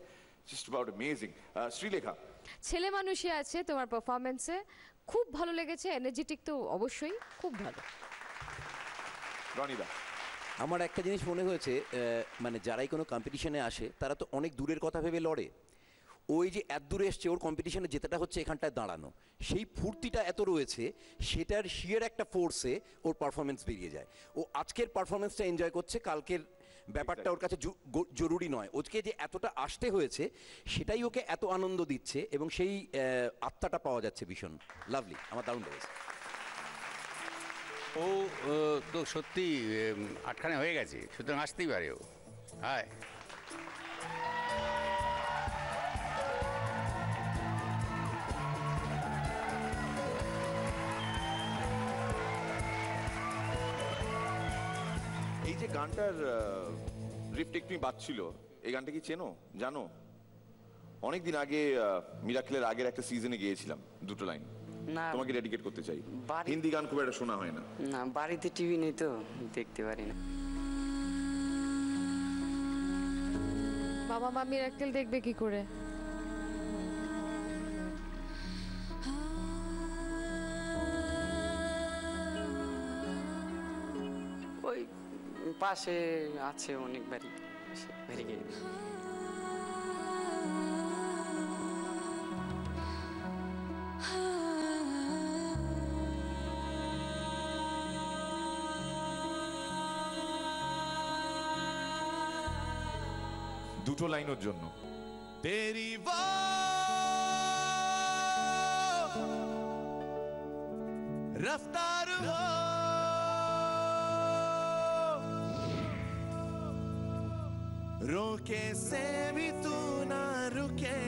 S1: জাস্ট অ্যাবাউট অ্যামেজিং। শ্রীলেখা,
S5: ছেলে মানুষই আছে তোমার পারফরমেন্সে, খুব ভালো লেগেছে, এনার্জেটিক তো অবশ্যই খুব ভালো।
S1: রনিদা,
S6: আমার একটা জিনিস মনে হয়েছে, মানে যারাই কোনো কম্পিটিশনে আসে তারা তো অনেক দূরের কথা ভেবে লড়ে। ওই যে এত দূরে এসছে, ওর কম্পিটিশনে যেটাটা হচ্ছে এখানটায় দাঁড়ানো, সেই ফুর্তিটা এত রয়েছে, সেটার শিয়ার একটা ফোর্সে ওর পারফরমেন্স বেরিয়ে যায়। ও আজকের পারফরমেন্সটা এনজয় করছে, কালকের ব্যাপারটা ওর কাছে জরুরি নয়। ওকে যে এতটা আসতে হয়েছে সেটাই ওকে এত আনন্দ দিচ্ছে, এবং সেই আত্মাটা পাওয়া যাচ্ছে ভীষণ লাভলি। আমার দারুণ লেগেছে।
S4: ও তো সত্যি আটখানে হয়ে গেছে, সুতরাং আসতেই পারে ও। হায়,
S1: যে গানটার রিপটেক তুমি বাজছিল, এই গানটা কি চেনো, জানো? অনেকদিন আগে মিরাকেলের আগের একটা সিজনে গিয়েছিলাম, দুটো লাইন
S9: না
S1: তোমাকে ডেডিকেট করতে চাই।
S9: বাড়ি-
S1: হিন্দি গান খুব একটা শোনা হয় না।
S9: না বাড়িতে টিভি নেই তো দেখতে পারি না।
S5: বাবা মা মিরাক্কেল দেখবে কি করে?
S9: ওই পাশে আছে অনেক বাড়ি, সে বাড়ি গিয়ে দেখি।
S1: দুটো লাইন ওর জন্য। তেরি রফতার হো रोके से भी तू ना रुके,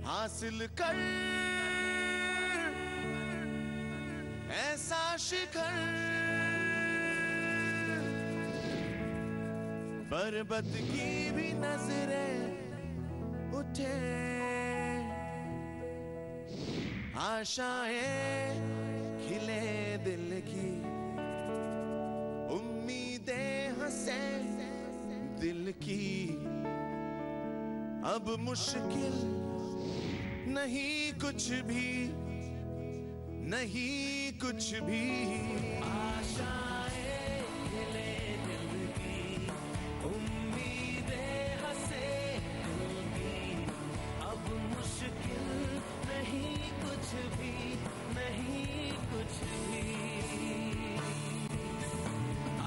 S1: हासिल कर ऐसा शिखर, पर्वत की भी नजरें उठे, आशाएं खिले दिल की, उम्मीदें हंसे दिल की, अब मुश्किल नहीं कुछ भी, नहीं कुछ भी, आशाएं खिले दिल की, उम्मीदें हंसे दिल की, अब मुश्किल नहीं कुछ भी, नहीं कुछ भी,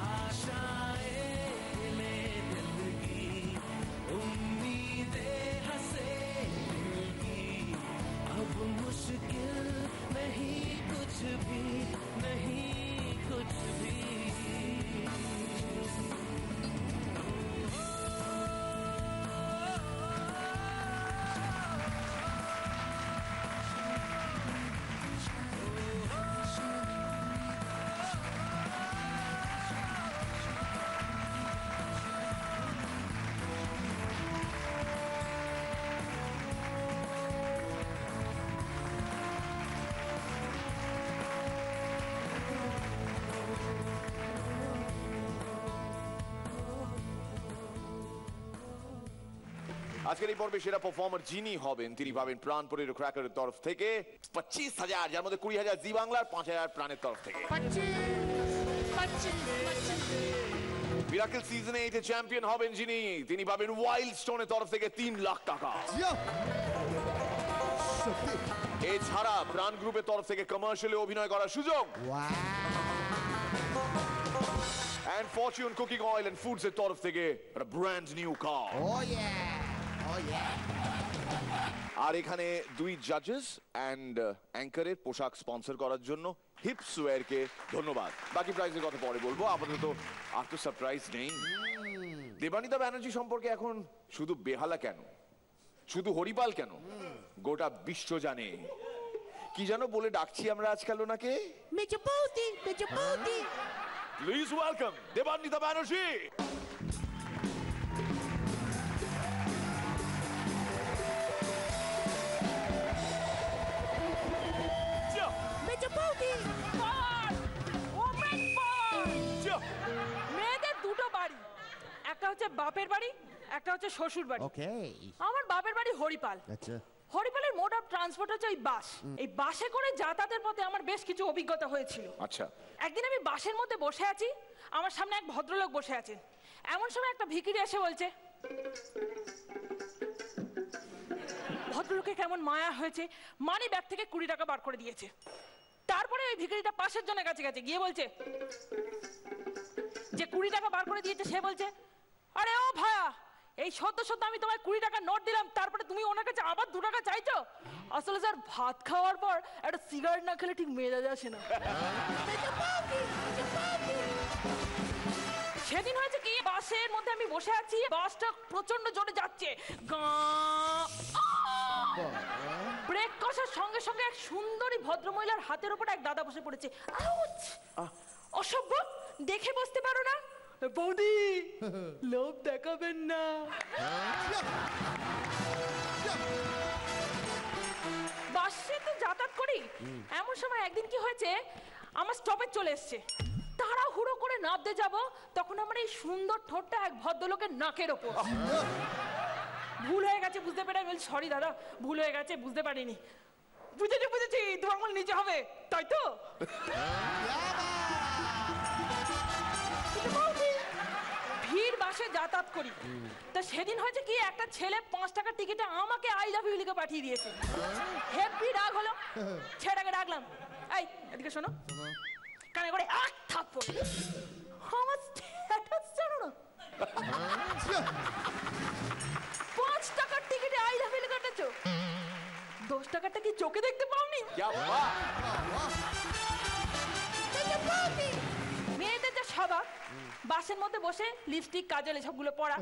S1: आशाएं खिले दिल की, उम्मीदें हंसे दिल की, अब मुश्किल नहीं कुछ भी, नहीं कुछ भी। আজকের এই পর্বে সেরা পারফর্মার যিনি হবেন তিনি পাবেন প্রাণপুরের ক্র্যাকারের তরফ থেকে 25,000, যার মধ্যে 20,000 জি বাংলার, 5,000 প্রাণের তরফ থেকে। মিরাকেল সিজনে 8 চ্যাম্পিয়ন হবেন যিনি, তিনি পাবেন ওয়াইল্ড স্টোনের তরফ থেকে 3 লাখ টাকা। এছাড়া প্রাণ গ্রুপের তরফ থেকে কমার্শিয়ালে অভিনয় করার সুযোগ, and Fortune Cooking Oil and Foods এর তরফ থেকে একটা ব্র্যান্ড নিউ কার। আর এখানে 2 জাজেস এন্ড অ্যাঙ্কারের পোশাক স্পন্সর করার জন্য হিপসওয়্যারকে ধন্যবাদ। বাকি প্রাইজের কথা পরে বলবো, আপাতত আর তো সারপ্রাইজ নেই। দেবানিতা ব্যানার্জি সম্পর্কে এখন শুধু বেহালা কেন, শুধু হরিপাল কেন, গোটা বিশ্ব জানে। কি যেন বলে ডাকছি আমরা আজকাল ওনাকে, প্লিজ ওয়েলকাম দেবানিতা ব্যানার্জি।
S10: মেয়েদের দুটো বাড়ি, একটা হচ্ছে বাপের বাড়ি, একটা হচ্ছে শ্বশুর বাড়ি। আমার বাপের বাড়ি হরিপাল। হরিপালের মোড অফ ট্রান্সপোর্ট হচ্ছে ওই বাস। এই বাসে করে যাতায়াতের পথে আমার বেশ কিছু অভিজ্ঞতা হয়েছিল।
S1: আচ্ছা,
S10: একদিন আমি বাসের মধ্যে বসে আছি, আমার সামনে এক ভদ্রলোক বসে আছেন। এমন সময় একটা ভিখিরি এসে বলছে, ভদ্রলোকে কেমন মায়া হয়েছে, মানি ব্যাগ থেকে 20 টাকা বার করে দিয়েছে। তারপরে ওই ভিখিরিটা পাশের জনের কাছে গেছে, গিয়ে বলছে, যে 20 টাকা বার করে দিয়েছে সে বলছে, আরে ও ভায়া, এই সদ্য আমি তোমায় 20 টাকা নোট দিলাম, তারপরে তুমি ওনার কাছে আবার 2 টাকা চাইছো? আসলে স্যার ভাত খাওয়ার পর একটা সিগারেট না খেলে ঠিক মেজাজ আসে না। সেদিন হয়েছে কি, বাসের মধ্যে আমি বসে আছি, বাসটা প্রচন্ড জোরে যাচ্ছে, ব্রেক কষার সঙ্গে সঙ্গে এক সুন্দরী ভদ্রমহিলার হাতের উপর এক দাদা বসে পড়েছে। আউচ! অসভ্য, দেখে বসতে পারো না? বৌদি, লোভ দেখাবেন না। বাসে তো যাতায়াত করি, এমন সময় একদিন কি হয়েছে, আমার স্টপেজ চলে এসছে। তাড়াহুড়ো করে নামতে যাব, তখন আমার এই সুন্দর ঠোঁটটা এক ভদ্রলোকের নাকের ওপর। ভুল হয়ে গেছে বুঝতে পেরে আমি বলছি, সরি দাদা, ভুল হয়ে গেছে, বুঝতে পারিনি। বুঝেছি, 2 আঙুল নিচে হবে, তাই তো? ভিড় বাসে যাতায়াত করি, তা সেদিন হয়েছে কি, একটা ছেলে 5 টাকার টিকিটে আমাকে আই লাভ ইউ লিখে পাঠিয়ে দিয়েছে। হেভি রাগ হলো, ছেলেটাকে ডাকলাম, এই এদিকে শোনো, কানে করে এক থাপ্পড়। আমার স্ট্যাটাস জানো না? 5 টাকার টিকিটে আই লাভ ইউ লিখে কাটেছো, 10 টাকারটা কি চোখে দেখতে পাওনি? মেয়েদের যা স্বভাব, বাসের মধ্যে বসে লিপস্টিক কাজল এসবগুলো পরা,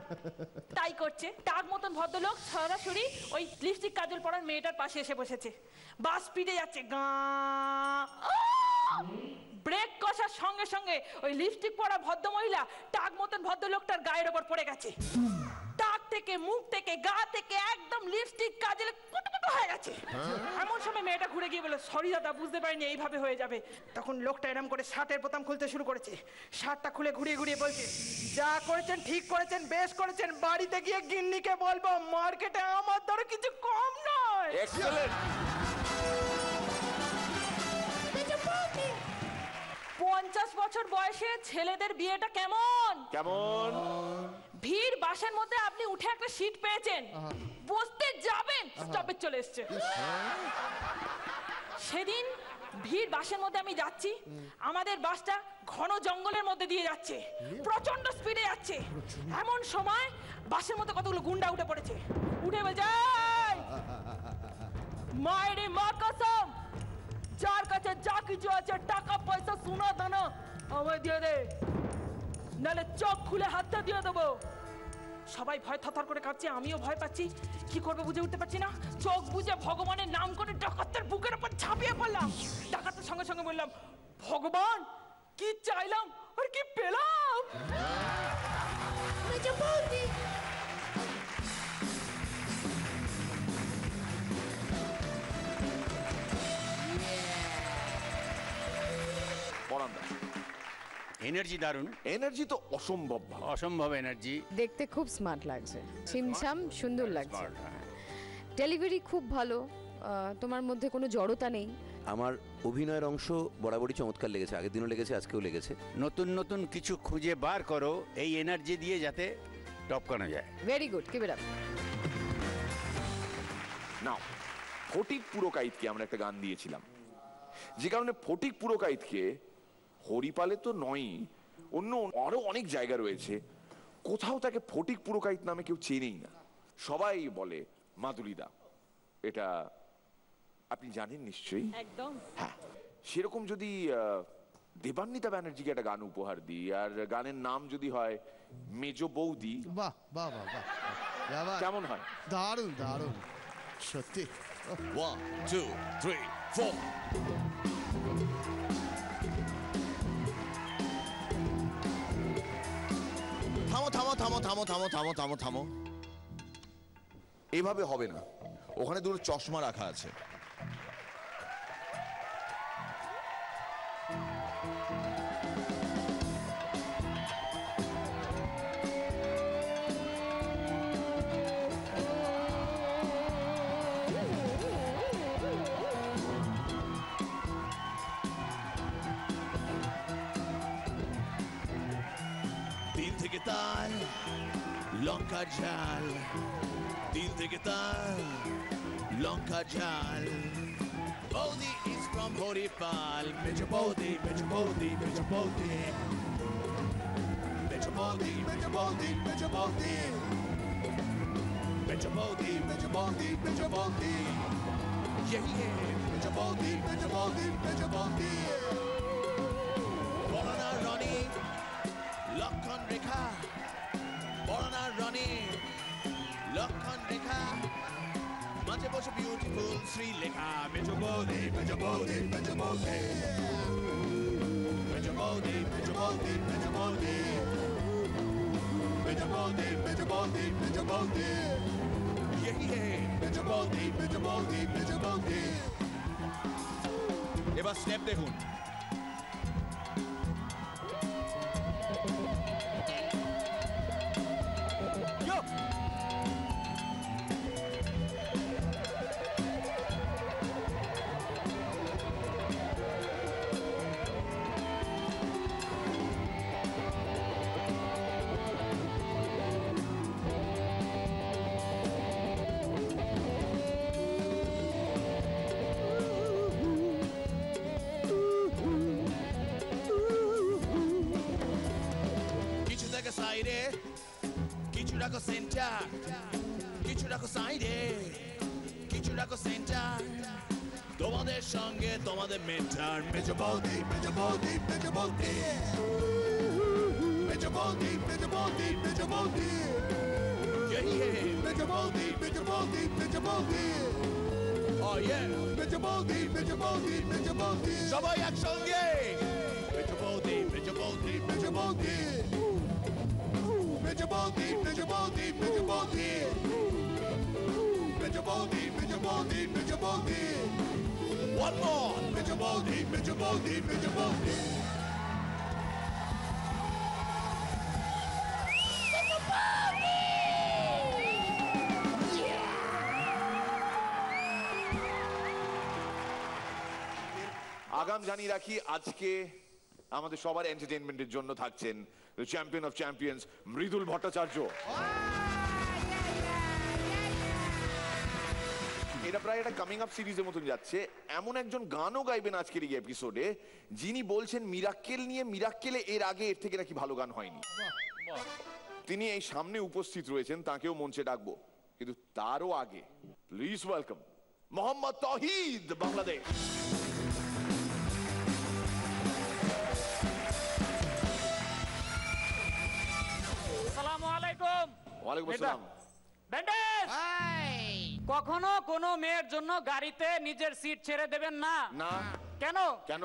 S10: তাই করছে। টাক মতন ভদ্রলোক সরাসরি ওই লিপস্টিক কাজল পরার মেয়েটার পাশে এসে বসেছে। বাস স্পিডে যাচ্ছে, ব্রেক কষার সঙ্গে সঙ্গে ওই লিপস্টিক পরা ভদ্রমহিলা টাক মতন ভদ্রলোকটার গায়ের ওপর পড়ে গেছে। টাক থেকে, মুখ থেকে, গা থেকে একদম লিপস্টিক কাজলে কুটকুটো হয়ে গেছে। এমন সময় মেয়েটা ঘুরে গিয়ে বলে, সরি দাদা, বুঝতে পারিনি এইভাবে হয়ে যাবে। তখন লোকটা এরম করে শার্টের বোতাম খুলতে শুরু করেছে, শার্টটা খুলে ঘুরিয়ে ঘুরিয়ে বলছে, যা করেছেন ঠিক করেছেন, বেশ করেছেন, বাড়িতে গিয়ে গিন্নিকে বলবো, মার্কেটে আমার দরে কিছু কম নয়।
S1: এক্সেলেন্ট।
S10: 50 বছর বয়সে ছেলেদের বিয়েটা কেমন
S1: কেমন?
S10: ভিড় বাসের মধ্যে আপনি উঠে একটা সিট পেয়েছেন, বসতে যাবেন, স্টপেজ চলে এসছে। সেদিন ভিড় বাসের মধ্যে আমি যাচ্ছি, আমাদের বাসটা ঘন জঙ্গলের মধ্যে দিয়ে যাচ্ছে, প্রচন্ড স্পিডে যাচ্ছে। এমন সময় বাসের মধ্যে কতগুলো গুন্ডা উঠে পড়েছে, উঠে বলছে, মায়েরে মা কসম, যার কাছে যা কিছু আছে, টাকা পয়সা, সোনা দানা আমায় দিয়ে দে, নাহলে চোখ খুলে হাতটা দিয়ে দেবো। সবাই ভয় থরথর করে কাঁপছে, আমিও ভয় পাচ্ছি, কি করবো বুঝে উঠতে পারছি না। চোখ বুঝে ভগবানের নাম করে ডাকাতের বুকের উপর ঝাঁপিয়ে পড়লাম। ডাকাতের সঙ্গে সঙ্গে বললাম, ভগবান, কি চাইলাম আর কি পেলাম।
S4: এনার্জি দারুণ,
S1: এনার্জি তো অসম্ভব ভালো,
S4: অসম্ভব এনার্জি।
S5: দেখতে খুব স্মার্ট লাগছে, ছিমছাম সুন্দর লাগছে। ডেলিভারি খুব ভালো, তোমার মধ্যে কোনো জড়তা নেই।
S6: আমার অভিনয়ের অংশ বরাবরই চমৎকার লেগেছে, আগের দিনও লেগেছে, আজকেও লেগেছে।
S4: নতুন নতুন কিছু খুঁজে বার করো এই এনার্জি দিয়ে, যাতে টপ করা যায়।
S5: Very good, keep it up.
S1: Now, Fatik পুরকাইতকে আমরা একটা গান দিয়েছিলাম, যে কারণে ফটিক পুরকাইতকে হরিপালে তো নয়, অন্য আরো অনেক জায়গা রয়েছে, কোথাও তাকে ফটিক পুরকাইত নামে কেউ চেনেই না। সবাই বলে মাধুরীদা, এটা আপনি জানেন নিশ্চয়ই।
S10: একদম
S1: হ্যাঁ, সেরকম যদি দেবান্বিতা ব্যানার্জিকে একটা গান উপহার দিই, আর গানের নাম যদি হয় মেজো বৌদি,
S3: বাহ বাহ বাহ বাহ,
S1: কেমন হয়?
S3: দারুণ দারুণ, সত্যি।
S11: 1 2 3 4 থামো থামো থামো থামো থামো থামো থামো থামো, এভাবে হবে না, ওখানে দুটো চশমা রাখা আছে। দিন থেকে তার লঙ্কা ঝাল, দিন থেকে তার লঙ্কা ঝাল। বৌদি is from হরিপাল, মেজো বৌদি, মেজো বৌদি, মেজো বৌদি, মেজো বৌদি, মেজো বৌদি, মেজো বৌদি, মেজো বৌদি, মেজো বৌদি, মেজো বৌদি, মেজো বৌদি, মেজো বৌদি, মেজো বৌদি। বড়না রনি, লক্ষণ রেখা, বড়না রনি, লক্ষণ রেখা, পাশে বসে বিউটিফুল শ্রীলেখা মেজো বৌদি মেজো বৌদি মেজো বৌদি মেজো বৌদি মেজো বৌদি মেজো বৌদি মেজো বৌদি মেজো বৌদি মেজো বৌদি মেজো বৌদি মেজো বৌদি মেজো বৌদি। এবার স্টেপ দেখুন। সাইডে কিছু রাখো সেন্টার, কিছু রাখো সাইডে কিছু রাখো সেন্টার, তোমাদের সঙ্গে তোমাদের মেন্টার মেজো বৌদি মেজো বৌদি মেজো বৌদি মেজো বৌদি মেজো বৌদি মেজো বৌদি মেজো বৌদি মেজো বৌদি মেজো বৌদি oh yeah মেজো বৌদি মেজো বৌদি মেজো বৌদি সবাই একসঙ্গে মেজো বৌদি মেজো বৌদি মেজো বৌদি মেজো বৌদি মেজো বৌদি মেজো বৌদি মেজো বৌদি মেজো বৌদি মেজো বৌদি one more মেজো বৌদি মেজো বৌদি মেজো বৌদি।
S1: আগাম জানিয়ে রাখি আজকে আমাদের সবার এন্টারটেইনমেন্টের জন্য থাকছেন champion of champions Mridul Bhattacharya. এটা প্রায় একটা কামিং আপ সিরিজের মতন যাচ্ছে। এমন একজন গানও গাইবেন আজকের এই এপিসোডে যিনি বলছেন মিরাক্কেল নিয়ে, মিরাক্কেলে এর আগে এর থেকে নাকি ভালো গান হয়নি। তিনি এই সামনে উপস্থিত রয়েছেন, তাকেও মঞ্চে ডাকবো, কিন্তু তারও আগে প্লিজ ওয়েলকাম মোহাম্মদ তৌহিদ, বাংলাদেশ। ওয়ালাইকুম আসসালাম।
S2: কখনো কোনো মেয়ের জন্য গাড়িতে নিজের সিট ছেড়ে দেবেন না।
S1: না।
S2: কেন?
S1: কেন?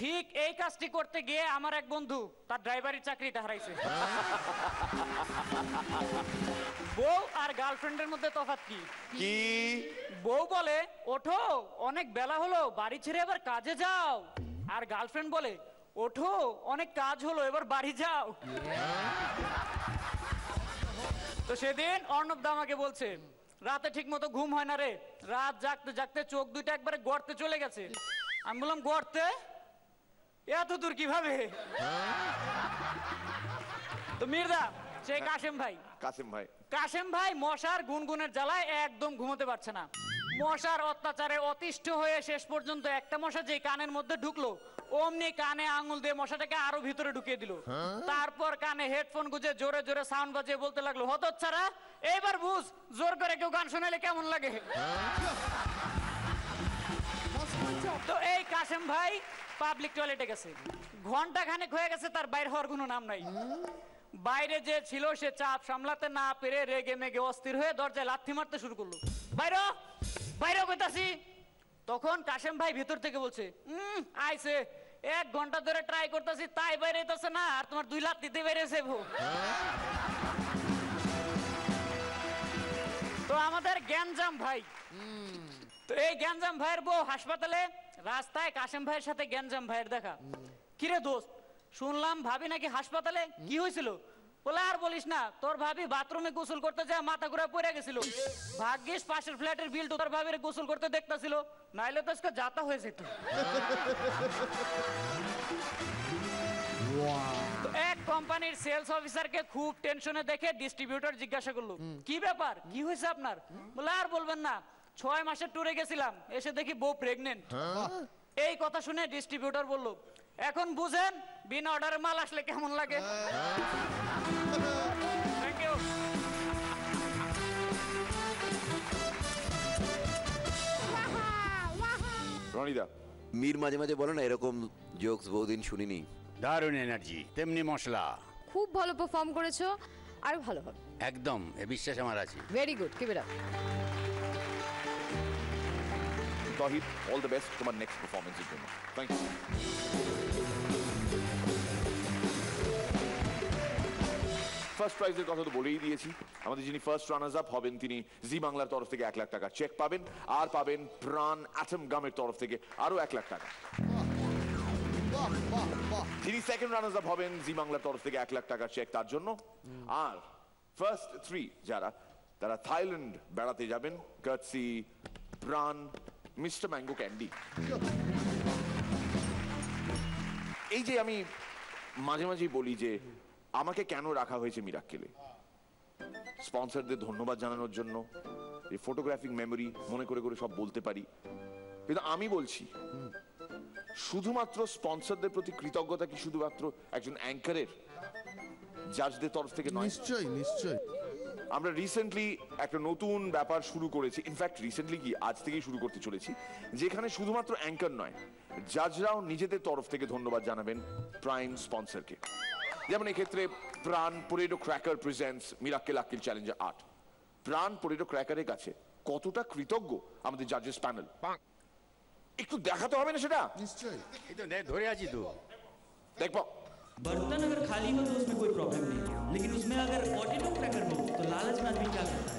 S2: ঠিক এই কাজটি করতে গিয়ে আমার এক বন্ধু তার ড্রাইভারি চাকরিটা হারাইছে। বউ আর গার্লফ্রেন্ডের মধ্যে তফাৎ কি?
S1: কি?
S2: বউ বলে ওঠো অনেক বেলা হলো, বাড়ি ছেড়ে এবার কাজে যাও। আর গার্লফ্রেন্ড বলে ওঠো অনেক কাজ হলো, এবার বাড়ি যাও। তো সেদিন অর্ণব দা আমাকে বলছে রাতে ঠিক মতো ঘুম হয় না রে, রাত জাগতে জাগতে চোখ দুইটা একবারে গর্তে চলে গেছে। আমি বললাম গর্তে? এত দূর কিভাবে? তো মির্জা সেই কাশেম ভাই মশার গুনগুনের জ্বালায় একদম ঘুমোতে পারছে না। মশার অত্যাচারে অতিষ্ঠ হয়ে শেষ পর্যন্ত একটা মশা যে কানের মধ্যে ঢুকলো অমনি কানে আঙুল দিয়ে মশাটাকে আরো ভিতরে ঢুকিয়ে দিল। তারপর কানে হেডফোন গুজে জোরে জোরে সাউন্ড বাজিয়ে বলতে লাগলো হতচ্ছাড়া এইবার বুঝ জোর করে কেউ গান শোনালে কেমন লাগে। তো এই কাশেম ভাই পাবলিক টয়লেটে গেছে, ঘন্টা খানেক হয়ে গেছে, তার বাইরে হওয়ার কোনো নাম নাই। বাইরে যে ছিল সে চাপ সামলাতে না পেরে রেগে মেগে অস্থির হয়ে দরজায় লাথি মারতে শুরু করলো। বাইরে বাইরে কইতাছি। তখন কাশেম ভাই ভিতর থেকে বলছে আইছে, 1 ঘন্টা ধরে ট্রাই করতেছি তাই বাইরে হইতাছে না, আর তোমার 2 লাখ দিতে বেরিয়েছে। তো আমাদের গ্যাঞ্জাম ভাই, তো এই গ্যাঞ্জাম ভাইয়ের বউ হাসপাতালে, রাস্তায় কাশেম ভাইয়ের সাথে গ্যাঞ্জাম ভাইয়ের দেখা। কিরে দোস্ত শুনলাম ভাবি নাকি হাসপাতালে, কি হয়েছিল? বলে আর বলিস না, তোর ভাবি বাথরুমে গোসল করতে যায় মাথা ঘুরে পড়ে গেছিল। ভাগ্যিস পাশের ফ্ল্যাটের বিল তো তোর ভাবির গোসল করতে দেখতেছিল, নাইলে তো আজকে যাতা হয়ে যেত। তো এক কোম্পানির সেলস অফিসারকে খুব টেনশনে দেখে ডিস্ট্রিবিউটর জিজ্ঞাসা করলো কি ব্যাপার, কি হয়েছে আপনার? বলে আর বলবেন না, 6 মাসের ট্যুরে গেছিলাম, এসে দেখি বউ প্রেগনেন্ট। এই কথা শুনে ডিস্ট্রিবিউটর বলল এখন বুঝেন বিনা অর্ডারে মাল আসলে কেমন লাগে। Thank you.
S1: রনিদা,
S6: মীর মাঝে মাঝে বলে না এরকম জোকস বহুদিন শুনিনি।
S4: দারুণ এনার্জি, তেমনি মশলা।
S5: খুব ভালো পারফর্ম করেছো, আর ভালো হবে
S4: একদম, এ বিশ্বাস আমার আছে।
S5: Very good, keep it up.
S1: Tohid, all the best তোমার নেক্সট পারফরমেন্সের জন্য। Thank you. ফার্স্ট প্রাইজের কথা তো বলেই দিয়েছি। আমাদের যিনি ফার্স্ট রানার্স আপ হবেন তিনি জি বাংলার তরফ থেকে 1 লাখ টাকা চেক পাবেন, আর পাবেন প্রাণ অ্যাটম গামের তরফ থেকে আরো 1 লাখ টাকা। যিনি সেকেন্ড রানার্স আপ হবেন জি বাংলার তরফ থেকে 1 লাখ টাকার চেক তার জন্য। আর ফার্স্ট 3 যারা, তারা থাইল্যান্ড বেড়াতে যাবেন কার্টসি প্রাণ মিস্টার ম্যাঙ্গো ক্যান্ডি। এই যে আমি মাঝে মাঝেই বলি যে আমাকে কেন রাখা হয়েছে মিরাক্কেলে, স্পন্সরদের ধন্যবাদ জানানোর জন্য, এই ফটোগ্রাফিক মেমোরি মনে করে করে সব বলতে পারি, কিন্তু আমি বলছি শুধুমাত্র স্পন্সরদের প্রতি কৃতজ্ঞতা কি শুধুমাত্র একজন অ্যাঙ্কারের, জাজদের তরফ থেকে নয়?
S3: নিশ্চয়ই নিশ্চয়ই।
S1: আমরা রিসেন্টলি একটা নতুন ব্যাপার শুরু করেছি, ইনফ্যাক্ট রিসেন্টলি কি আজ থেকেই শুরু করতে চলেছি, যেখানে শুধুমাত্র অ্যাঙ্কার নয়, জাজরাও নিজেদের তরফ থেকে ধন্যবাদ জানাবেন প্রাইম স্পন্সরকে। যেমন এক্ষেত্রে প্রাণ potato cracker presents Mirakkel Akkel challenger 8। প্রাণ পোটেটো ক্র্যাকারের কাছে কতটা কৃতজ্ঞ আমাদের জাজেস প্যানেল, একটু দেখাতে হবে না সেটা?
S3: নিশ্চয়ই।
S4: এই তো ধরে আছি তো,
S1: দেখবো।
S12: बर्तन अगर खाली हो तो उसमें कोई प्रॉब्लम नहीं है, लेकिन उसमें अगर पोटैटो क्रैकर हो तो लालच में आदमी क्या करता है।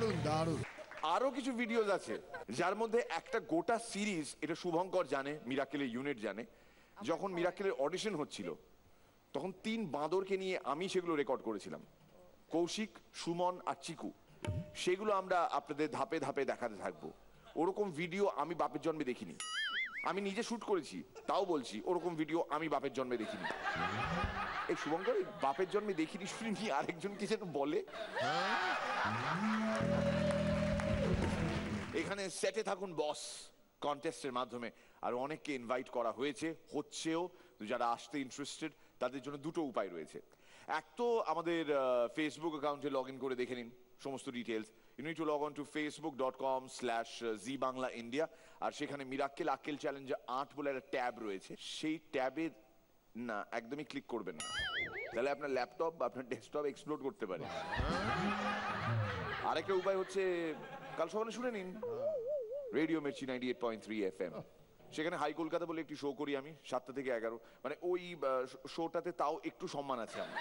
S3: দারুণ দারুণ।
S1: আরো কিছু ভিডিওস আছে যার মধ্যে একটা গোটা সিরিজ, এটা শুভঙ্কর জানে, মিরাক্কেলের ইউনিট জানে, যখন মিরাক্কেলের অডিশন হচ্ছিল তখন 3 বাঁদরকে নিয়ে আমি সেগুলো রেকর্ড করেছিলাম, কৌশিক, সুমন আর চিকু। সেগুলো আমরা আপনাদের ধাপে ধাপে দেখাতে থাকবো। ওরকম ভিডিও আমি বাপের জন্মে দেখিনি, আমি নিজে শুট করেছি, তাও বলছি ওরকম ভিডিও আমি বাপের জন্মে দেখিনি। এই শুভঙ্কর বাপের জন্মে দেখিনি শুনি আরেকজনকে যেন বলে। এখানে সেটে থাকুন বস কন্টেস্টের মাধ্যমে আর অনেককে ইনভাইট করা হয়েছে, হচ্ছেও। যারা আসতে ইন্টারেস্টেড তাদের জন্য দুটো উপায় রয়েছে। এক তো আমাদের ফেসবুক অ্যাকাউন্টে লগ ইন করে দেখে নিন সমস্ত details. You need to log on to facebook.com/ZBanglaIndia, আর সেখানে মিরাক্কেল আক্কেল চ্যালেঞ্জার 8 বলে একটা ট্যাব রয়েছে, সেই ট্যাবে না একদমই ক্লিক করবেন না, তাহলে আপনার ল্যাপটপ বা আপনার ডেস্কটপ এক্সপ্লোড করতে পারে। আরেকটা উপায় হচ্ছে কাল সকালে শুনে নিন রেডিও মির্চি 98.3 FM, সেখানে হাই কলকাতা বলে একটি শো করি আমি 7টা থেকে 11, মানে ওই শোটাতে তাও একটু সম্মান আছে আমার।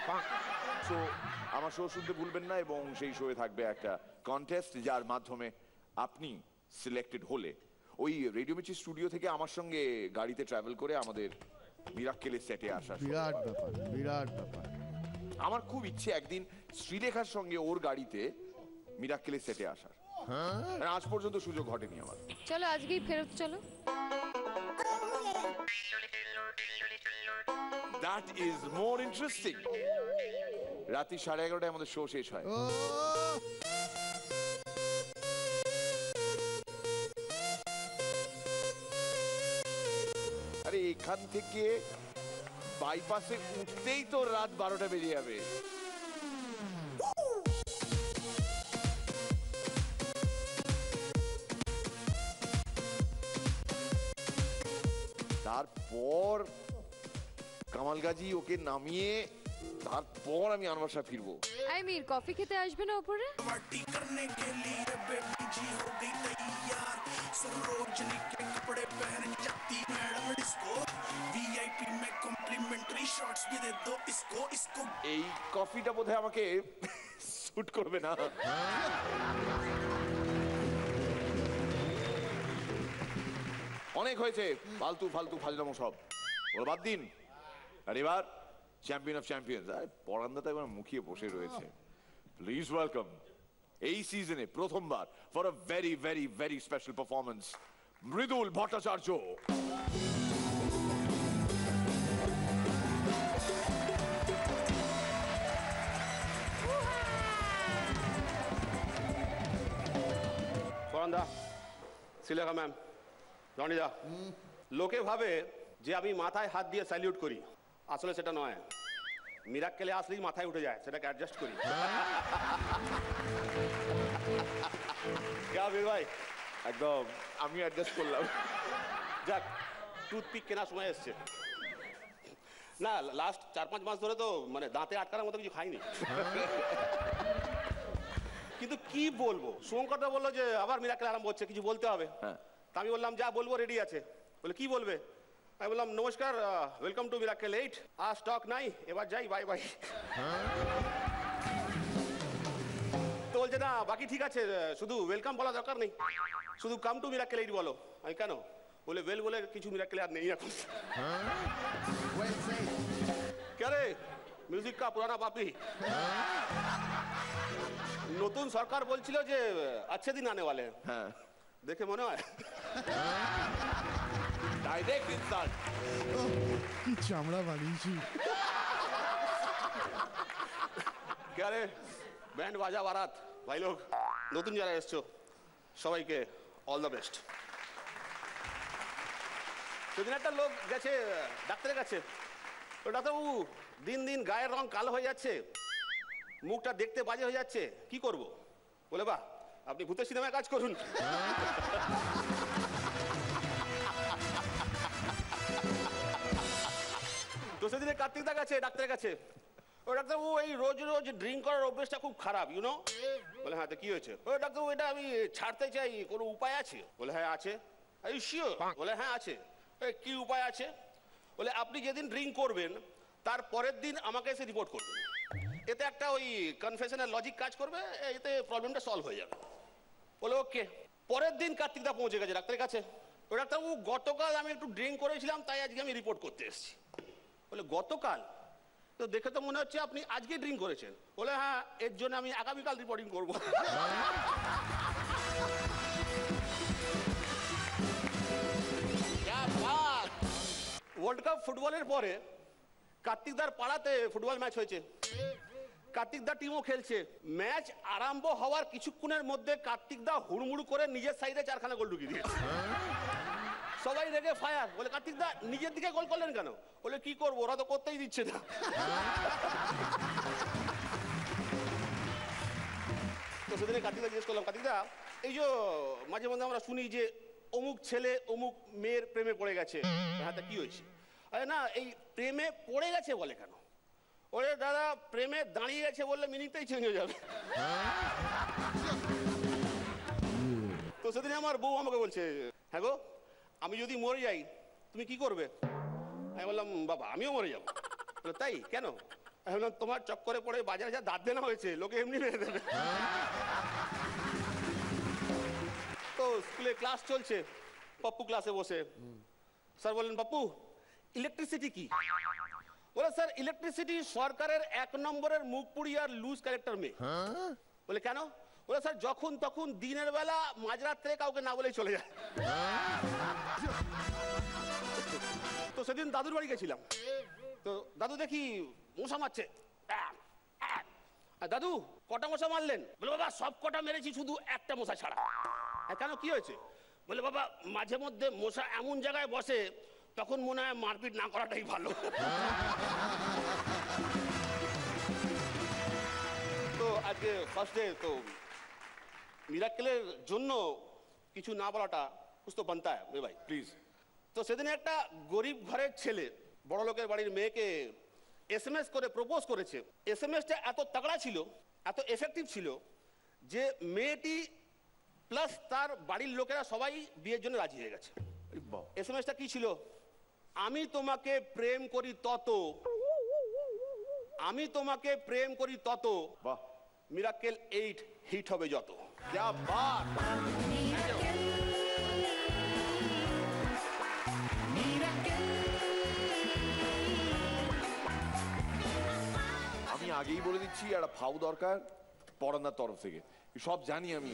S1: সো আমার শো শুনতে ভুলবেন না, এবং সেই শোয়ে থাকবে একটা কন্টেস্ট যার মাধ্যমে আপনি সিলেক্টেড হলে ওই রেডিও মির্চি স্টুডিও থেকে আমার সঙ্গে গাড়িতে ট্রাভেল করে আমাদের মিরাক্কেলের সেটে আসা।
S3: বিরাট ব্যাপার, বিরাট ব্যাপার।
S1: আমার খুব ইচ্ছে একদিন শ্রীলেখার সঙ্গে ওর গাড়িতে মিরাক্কেলের সেটে আসার, আজ পর্যন্ত সুযোগ ঘটেনি আমার।
S5: চলো আজকেই ফেরত চলো।
S1: That is more interesting. রাতে 11:30 আমাদের শো শেষ হয়। আরে এখান থেকে বাইপাসে উঠতেই তো রাত 12টা বেজে যাবে। তারপর কামাল গাজী ওকে নামিয়ে তারপর আমি আনবাসা ফিরবো।
S5: আই মির কফি খেতে আসবে না উপরে?
S1: এই কফিটা বোধহয় আমাকে শুট করবে না। অনেক হয়েছে ফালতু ফালতু ফাজলামো সব, ওর বাদ দিন। আর এবার চ্যাম্পিয়ন অফ চ্যাম্পিয়ন্স, আর পরান্দাটা এবার মুখিয়ে বসে রয়েছে। প্লিজ ওয়েলকাম এই সিজনে প্রথমবার for a very very very special performance Mridul Bhattacharya.
S7: পরান্দা
S13: শ্রীলেখা ম্যাম, রনিদা, লোকে ভাবে যে আমি মাথায় হাত দিয়ে স্যালিউট করি, আসলে সেটা নয়। মিরাক্কেলে আসলেই মাথায় উঠে যায়, সেটাকে অ্যাডজাস্ট করি। ভাই
S1: একদম আমি অ্যাডজাস্ট করলাম।
S13: যাক, টুথপিক কেনার সময় এসছে। না, লাস্ট 4-5 মাস ধরে তো মানে দাঁতে আটকানোর মতো কিছু খাইনি। কিন্তু কি বলবো, শুভঙ্করদা বললো যে আবার মিরাক্কেল আরম্ভ হচ্ছে, কিছু বলতে হবে। তা আমি বললাম যা বলবো রেডি আছে। বলে কি বলবে? আমি বললাম নমস্কার, ওয়েলকাম টু মিরাক্কেল 8, আর স্টক নাই, এবার যাই, বাই বাই। তো বলছে না বাকি ঠিক আছে, শুধু ওয়েলকাম বলা দরকার নেই, শুধু কাম টু মিরাক্কেল 8 বলো। আমি কেন? বলে ওয়েল বলে কিছু মিরাক্কেল আর নেই এখন। কে রে, মিউজিক কা পুরানা পাপি। নতুন সরকার বলছিল যে अच्छे दिन आने वाले हैं, দেখে মনে হয়
S1: ডাইরেক্ট ইনসাল্ট।
S3: কি চামড়া বানিয়েছি।
S13: কে রে, ব্যান্ড বাজা বারাত ভাই লোক, নতুন যারা এসছো সবাইকে অল দ্য বেস্ট। সেদিন একটা লোক গেছে ডাক্তারের কাছে, তো ডাক্তারবাবু দিন দিন গায়ের রং কালো হয়ে যাচ্ছে, মুখটা দেখতে বাজে হয়ে যাচ্ছে, কি করব? বলে বাহ, আপনি ভূতের সিনেমায় কাজ করুন। তো সেদিনে কার্তিকদা গেছে ডাক্তারের কাছে, ও ডাক্তারবাবু এই রোজ রোজ ড্রিঙ্ক করার অভ্যেসটা খুব খারাপ, ইউনো। বলে হ্যাঁ, তো কি হয়েছে? ও ডাক্তারবাবু এটা আমি ছাড়তে চাই, কোনো উপায় আছে? বলে হ্যাঁ আছে। এই শিওর? বলে হ্যাঁ আছে। কি উপায় আছে? বলে আপনি যেদিন ড্রিঙ্ক করবেন তার পরের দিন আমাকে এসে রিপোর্ট করবেন, এতে একটা ওই কনফেশনের লজিক কাজ করবে, এতে প্রবলেমটা সলভ হয়ে যাবে। বলে ওকে। পরের দিন কার্তিকদা পৌঁছে গেছে ডাক্তারের কাছে। ও ডাক্তারবাবু গতকাল আমি একটু ড্রিঙ্ক করেছিলাম, তাই আজকে আমি রিপোর্ট করতে এসেছি। বলে গতকাল? তো দেখে তো মনে হচ্ছে আপনি আজকে ড্রিঙ্ক করেছেন। বলে হ্যাঁ, এর জন্য আমি আগামীকাল রিপোর্টিং করবো। ওয়ার্ল্ড কাপ ফুটবলের পরে কার্তিকদার পাড়াতে ফুটবল ম্যাচ হয়েছে, কার্তিকদার টিমও খেলছে। ম্যাচ আরম্ভ হওয়ার কিছুক্ষণের মধ্যে কার্তিকদা হুড়মুড় করে নিজের সাইডে 4খানা গোল ঢুকিয়ে দিয়েছে। সবাই রেগে ফায়ার। বলে কার্তিকদা নিজের দিকে গোল করলেন কেন? বলে কি করবো, ওরা তো করতেই দিচ্ছে না। তো সেদিনে কার্তিকদা জিজ্ঞেস করলাম, কার্তিকদা এই যে মাঝে মধ্যে আমরা শুনি যে অমুক ছেলে অমুক মেয়ের প্রেমে পড়ে গেছে, হ্যাঁ তা কি হয়েছে? আরে না, এই প্রেমে পড়ে গেছে বলে কেন? ওরে দাদা, প্রেমে দাঁড়িয়ে গেছে বললে মিনিংটাই চেঞ্জ হয়ে যাবে। তো সেদিন আমার বউ আমাকে বলছে, হ্যাঁ গো, আমি যদি মরে যাই তুমি কি করবে? আমি বললাম বাবা আমিও মরে যাবো। তাই কেন? আমি বললাম তোমার চক্করে পড়ে বাজারে যা দাঁত দেনা হয়েছে, লোকে এমনি মেরে দেবে। তো স্কুলে ক্লাস চলছে, পপ্পু ক্লাসে বসে স্যার বললেন, পপ্পু ইলেকট্রিসিটি কি? বলে স্যার ইলেকট্রিসিটি সরকারের 1 নম্বরের মুখ পুড়ি আর লুজ ক্যারেক্টার মেয়ে। বলে কেন? বলে স্যার যখন তখন দিনের বেলা মাঝরাত্রে কাউকে না বলেই চলে যায়। তো সেদিন দাদুর বাড়ি গেছিলাম, তো দাদু দেখি মশা মারছে। দাদু কটা মশা মারলেন? বলে বাবা সব কটা মেরেছি, শুধু একটা মশা ছাড়া। কেন, কি হয়েছে? বলে বাবা মাঝে মধ্যে মশা এমন জায়গায় বসে তখন মনে হয় মারপিট না করাটাই ভালো। তো আজকে ফার্স্ট ডে, তো মিরাক্কেলের জন্য কিছু না বলাটা কুছ তো বানতা হ্যায় মেরে ভাই, প্লিজ। তো সেদিনে একটা গরিব ঘরের ছেলে বড় লোকের বাড়ির মেয়েকে SMS করে প্রপোজ করেছে। SMSটা এত তাগড়া ছিল, এত এফেক্টিভ ছিল যে মেয়েটি প্লাস তার বাড়ির লোকেরা সবাই বিয়ের জন্য রাজি হয়ে গেছে। SMSটা কি ছিল? আমি তোমাকে প্রেম করি তত, আমি তোমাকে প্রেম করি তত, বাহ, মিরাক্কেল 8 হিট হবে যত।
S1: क्या बात! আমি আগেই বলে দিচ্ছি একটা ফাউ দরকার পড়ানোর তরফ থেকে, সব জানি আমি,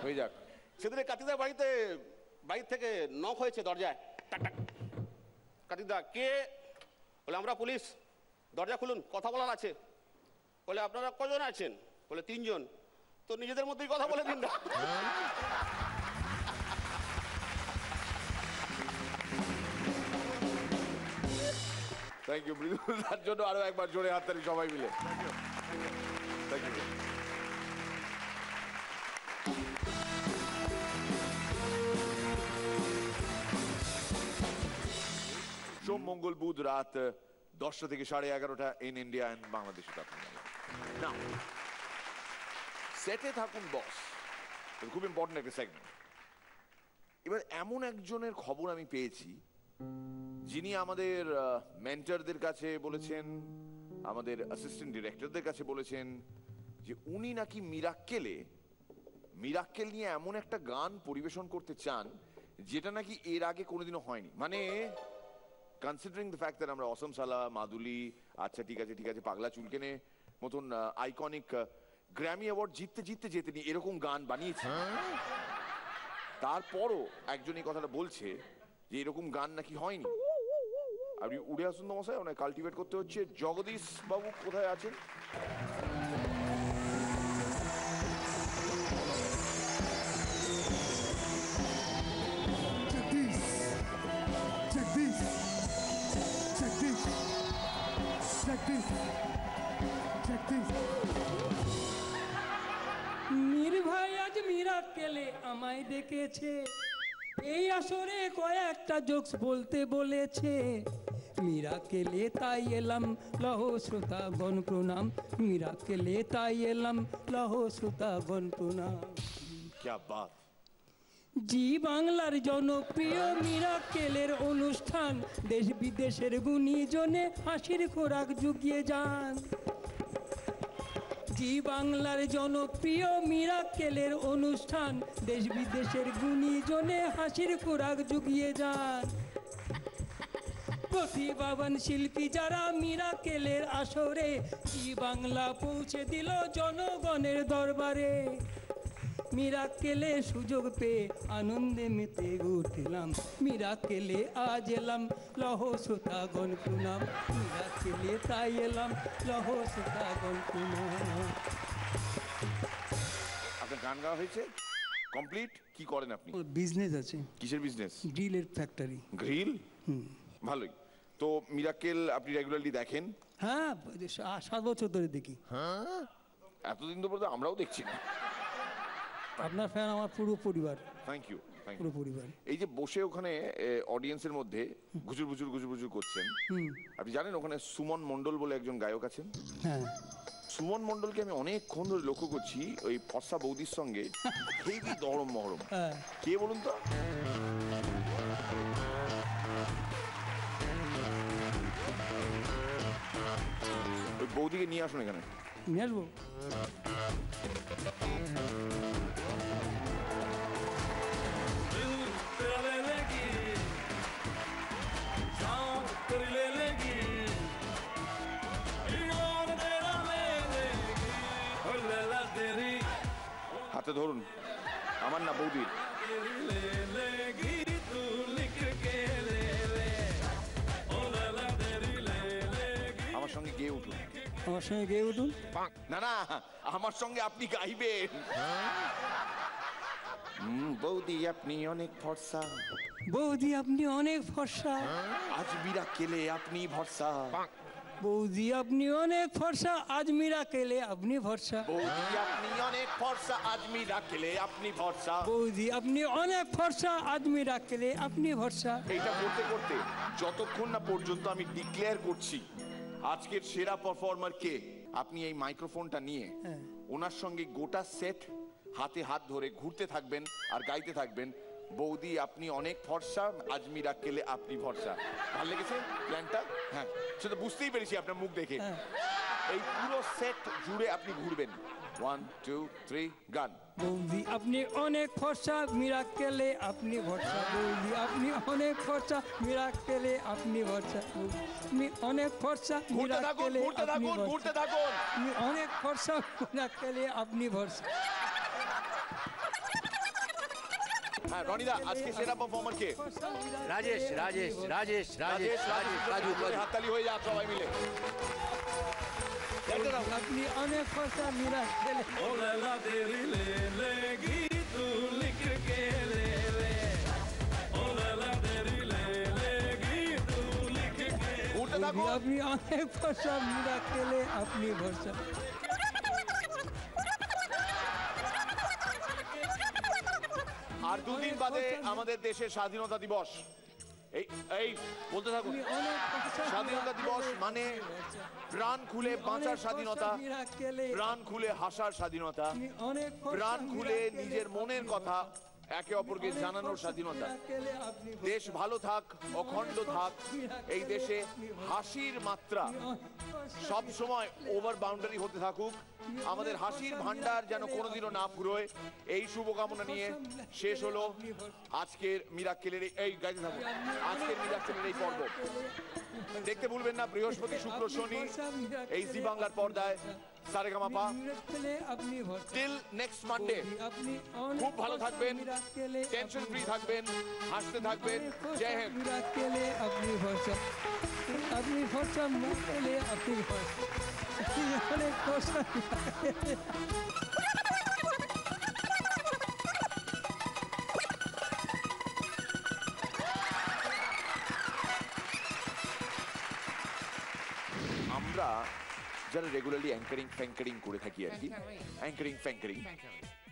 S1: হয়ে যাক।
S13: সেদিনে কার্তিকদার বাড়ি থেকে নক হয়েছে দরজায়, টাক টাক। কার্তিকদা কে? বলে আমরা পুলিশ। দরজা খুলুন, কথা বলার আছে। বলে আপনারা কজন আছেন? বলে 3 জন। তো নিজেদের মধ্যেই কথা বলে দিন না।
S1: থ্যাংক ইউ মৃদুল, তার জন্য আরো একবার জোরে হাততালি সবাই মিলে। Thank you. সোম মঙ্গল বুধ রাত 10টা থেকে 11:30 ইন ইন্ডিয়া এন্ড বাংলাদেশে থাকুন। না সেটে থাকুন বস, খুব ইম্পর্টেন্ট একটা সেগমেন্ট। এবার এমন একজনের খবর আমি পেয়েছি যিনি আমাদের মেন্টরদের কাছে বলেছেন, আমাদের অ্যাসিস্ট্যান্ট ডিরেক্টরদের কাছে বলেছেন যে উনি নাকি মিরাক্কেল নিয়ে এমন একটা গান পরিবেশন করতে চান যেটা নাকি এর আগে কোনোদিনও হয়নি। মানে কনসিডারিং দ্য ফ্যাক্ট দ্যাট আমরা অসম সালা, মাদুলি, আচ্ছা ঠিক আছে পাগলা চুলকেনে মতন আইকনিক গ্র্যামি অ্যাওয়ার্ড জিততে এরকম গান বানিয়েছি, তারপরও একজন এই কথাটা বলছে যে এরকম গান নাকি হয়নি। আপনি উড়ে আসুন তো মশাই, ওনাকে কাল্টিভেট করতে হচ্ছে। জগদীশ বাবু কোথায় আছেন?
S14: মীর ভাই আজ মিরাক্কেলে আমায় ডেকেছে, এই আসরে কয়েকটা জোকস বলতে বলেছে। মিরাক্কেলে তাই এলাম, লহ শ্রোতাগণ প্রণাম। মিরাক্কেলে তাই এলাম, লহ শ্রোতাগণ প্রণাম।
S1: क्या बात।
S14: জি বাংলার জনপ্রিয় মিরাক্কেলের অনুষ্ঠান, দেশ বিদেশের গুণীজনে হাসির খোরাক জুগিয়ে যান। জি বাংলার জনপ্রিয় মিরাক্কেলের অনুষ্ঠান, দেশ বিদেশের গুণীজনে হাসির খোরাক জুগিয়ে যান। প্রতিভাবান শিল্পী যারা মিরাক্কেলের আসরে, জি বাংলা পৌঁছে দিল জনগণের দরবারে। মিরাক্কেলে সুযোগ পেয়ে আনন্দে মেতে উঠলাম, মিরাক্কেলে আজ এলাম, লহ শ্রোতাগণ প্রণাম। মিরাক্কেলে তাই এলাম, লহ শ্রোতাগণ প্রণাম।
S1: আপনার গান গাওয়া হয়েছে কমপ্লিট? কি করেন আপনি?
S14: বিজনেস আছে।
S1: কিসের বিজনেস?
S14: গ্রিলের ফ্যাক্টরি।
S1: গ্রিল? ভালোই তো। মিরাক্কেল আপনি রেগুলারলি দেখেন?
S14: হ্যাঁ 7 বছর ধরে দেখি।
S1: হ্যাঁ এতদিন তো বলতে আমরাও দেখছি না।
S14: আপনার ফ্যান আমার পুরো পরিবার।
S1: থ্যাংক ইউ
S14: পুরো পরিবার।
S1: এই যে বসে ওখানে অডিয়েন্সের মধ্যে ঘুচুর করছেন, আপনি জানেন ওখানে সুমন মণ্ডল বলে একজন গায়ক আছেন?
S14: হ্যাঁ।
S1: সুমন মণ্ডলকে আমি অনেকক্ষণ ধরে লক্ষ্য করছি ওই ফর্সা বৌদির সঙ্গে হেভি দহরম মহরম। কে বলুন তো? ওই বৌদিকে নিয়ে আসুন এখানে।
S14: নিয়ে আসবো।
S1: হাতে ধরুন, আমার না বৌদির। আমার সঙ্গে গেয়ে উঠুন।
S14: আমার সঙ্গে গেয়ে উঠুন?
S1: না না, আমার সঙ্গে আপনি গাইবেন। বৌদি আপনি অনেক ফর্সা,
S14: বৌদি আপনি অনেক ফর্সা,
S1: আজ মিরাক্কেলে আপনি ভরসা।
S14: বৌদি আপনি অনেক ফর্সা, আজ মিরাক্কেলে আপনি ভরসা।
S1: বৌদি আপনি অনেক ফর্সা, আজ মিরাক্কেলে আপনি ভরসা।
S14: বৌদি আপনি অনেক ফর্সা, আজ মিরাক্কেলে আপনি ভরসা।
S1: এইটা করতে করতে যতক্ষণ না পর্যন্ত আমি ডিক্লেয়ার করছি আজকের সেরা পারফর্মার কে, আপনি এই মাইক্রোফোনটা নিয়ে ওনার সঙ্গে গোটা সেট হাতে হাত ধরে ঘুরতে থাকবেন আর গাইতে থাকবেন, বৌদি আপনি অনেক ফর্সা, আজ মিরাক্কেলে আপনি ভরসা। ভালো লেগেছে প্ল্যানটা? হ্যাঁ, সেটা বুঝতেই পেরেছি আপনার মুখ দেখে। এই পুরো সেট জুড়ে আপনি ঘুরবেন। 1 2 3 গান।
S14: বৌদি আপনি অনেক ফর্সা, মিরাক্কেলে আপনি ভরসা। বৌদি আপনি অনেক ফর্সা, মিরাক্কেলে আপনি ভরসা। আপনি অনেক ফর্সা, মিরাক্কেলে আপনি ভরসা। আপনি অনেক ফর্সা, মিরাক্কেলে আপনি ভরসা।
S1: হ্যাঁ রনিদা, আজকে সেরা পারফর্মার কে?
S4: রাজেশ রাজেশ রাজেশ রাজেশ
S1: রাজু। হাততালি হয়ে যাক সবাই মিলে।
S14: আপনি অনেক ফর্সা, মিরাক্কেলে।
S1: ঘুরতে থাকুন।
S14: আপনি অনেক ভরসা মিরাকেলে, আপনি ভরসা।
S1: আর দুদিন বাদে আমাদের দেশের স্বাধীনতা দিবস। এই এই বলতে থাকুন। স্বাধীনতা দিবস মানে প্রাণ খুলে বাঁচার স্বাধীনতা, প্রাণ খুলে হাসার স্বাধীনতা, প্রাণ খুলে নিজের মনের কথা একে অপরকে জানানোর স্বাধীনতা। দেশ ভালো থাক, অখণ্ড থাক, এই দেশে হাসির মাত্রা সব সময় ওভার বাউন্ডারি হতে থাকুক, আমাদের হাসির ভান্ডার যেন কোনোদিনও না ফুরোয়, এই শুভকামনা নিয়ে শেষ হলো আজকের মিরাক্কেলের এই গাইতে থাকুন আজকের মিরাক্কেলের এই পর্ব। দেখতে ভুলবেন না বৃহস্পতি, শুক্র, শনি এই জি বাংলার পর্দায় সারেগামাপা। টিল নেক্সট মানডে খুব ভালো থাকবেন, টেনশন ফ্রি থাকবেন, হাসতে থাকবেন। জয় হিন্দ।
S14: মিরাকেলে আপনি ভরসা, আপনি ভরসা মিরাকেলে, আপনি ভরসা, অনেক ভরসা।
S1: আমরা যারা রেগুলারলি অ্যাঙ্কারিং ফ্যাঙ্কারিং করে থাকি আর কি, অ্যাঙ্কারিং ফ্যাঙ্কারিং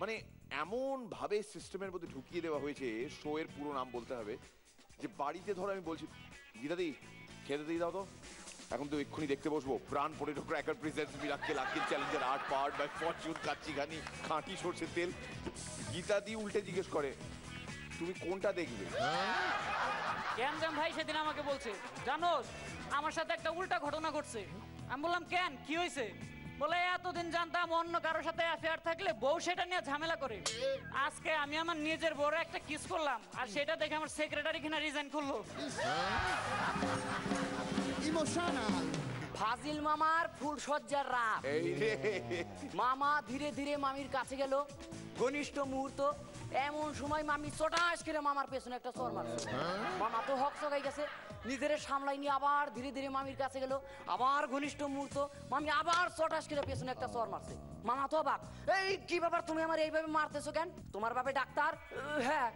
S1: মানে এমন ভাবে সিস্টেমের মধ্যে ঢুকিয়ে দেওয়া হয়েছে, শো এর পুরো নাম বলতে হবে, যে বাড়িতে ধরো আমি বলছি গীতাদি খেতে দিয়ে দাও তো, এখন তো এক্ষুনি দেখতে বসবো প্রাণ potato cracker presents Mirakkel Akkel challenger 8 part by Fortune Kachi Ghani খাঁটি সরষের তেল। গীতাদি উল্টে জিজ্ঞেস করে তুমি কোনটা দেখবে?
S9: কেন জাম ভাই সেদিন আমাকে বলছে জানোস আমার সাথে একটা উল্টা ঘটনা ঘটছে। আমি বললাম কেন, কি হয়েছে? বলে এতদিন জানতাম অন্য কারোর সাথে অ্যাফেয়ার থাকলে বউ সেটা নিয়ে ঝামেলা করে, আজকে আমি আমার নিজের বউরে একটা কিস করলাম আর সেটা দেখে আমার সেক্রেটারি কিনা রিজাইন করলো।
S3: ইমোশনাল।
S9: ফাজিল মামার ফুল সজ্জার রাত। মামা ধীরে ধীরে মামির কাছে গেল, ঘনিষ্ঠ মুহূর্ত। এমন সময় মামি চটাস করে মামার পেছনে একটা চর মারছে। মামা তো হক চকাই গেছে, নিজের সামলাই নিয়ে আবার ধীরে ধীরে মামির কাছে গেল, আবার ঘনিষ্ঠ মুহূর্ত, মামি আবার চটাস করে পেছনে একটা চর মারছে। মামা তো অবাক, এই কি ব্যাপার তুমি আমার এইভাবে মারতেছো কেন? তোমার বাপে ডাক্তার? হ্যাঁ,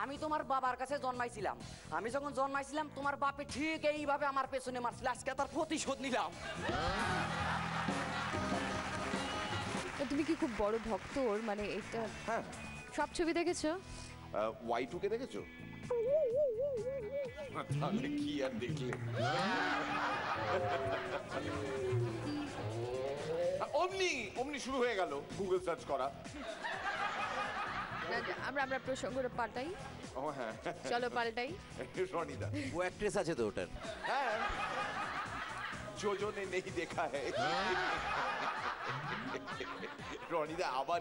S9: আমি তোমার বাবার কাছে জন্মাইছিলাম, আমি যখন জন্মাইছিলাম তোমার বাপে ঠিক এইভাবে আমার পেছনে মারছিল, আজকে তার প্রতিশোধ নিলাম।
S5: তুমি কি খুব বড় ভক্ত ওর? মানে এটা
S1: হ্যাঁ,
S5: সব ছবি দেখেছো?
S1: Y2 কে দেখেছো? তাহলে কি আর দেখলে? অমনি শুরু হয়ে গেল গুগল সার্চ করা।
S5: আমরা প্রসঙ্গটা পাল্টাই।
S1: ও হ্যাঁ,
S5: চলো পাল্টাই।
S1: রনিদা
S6: ও অ্যাক্ট্রেস আছে তো ওটার।
S1: হ্যাঁ, जो ने नहीं देखा है। রনিদা আবার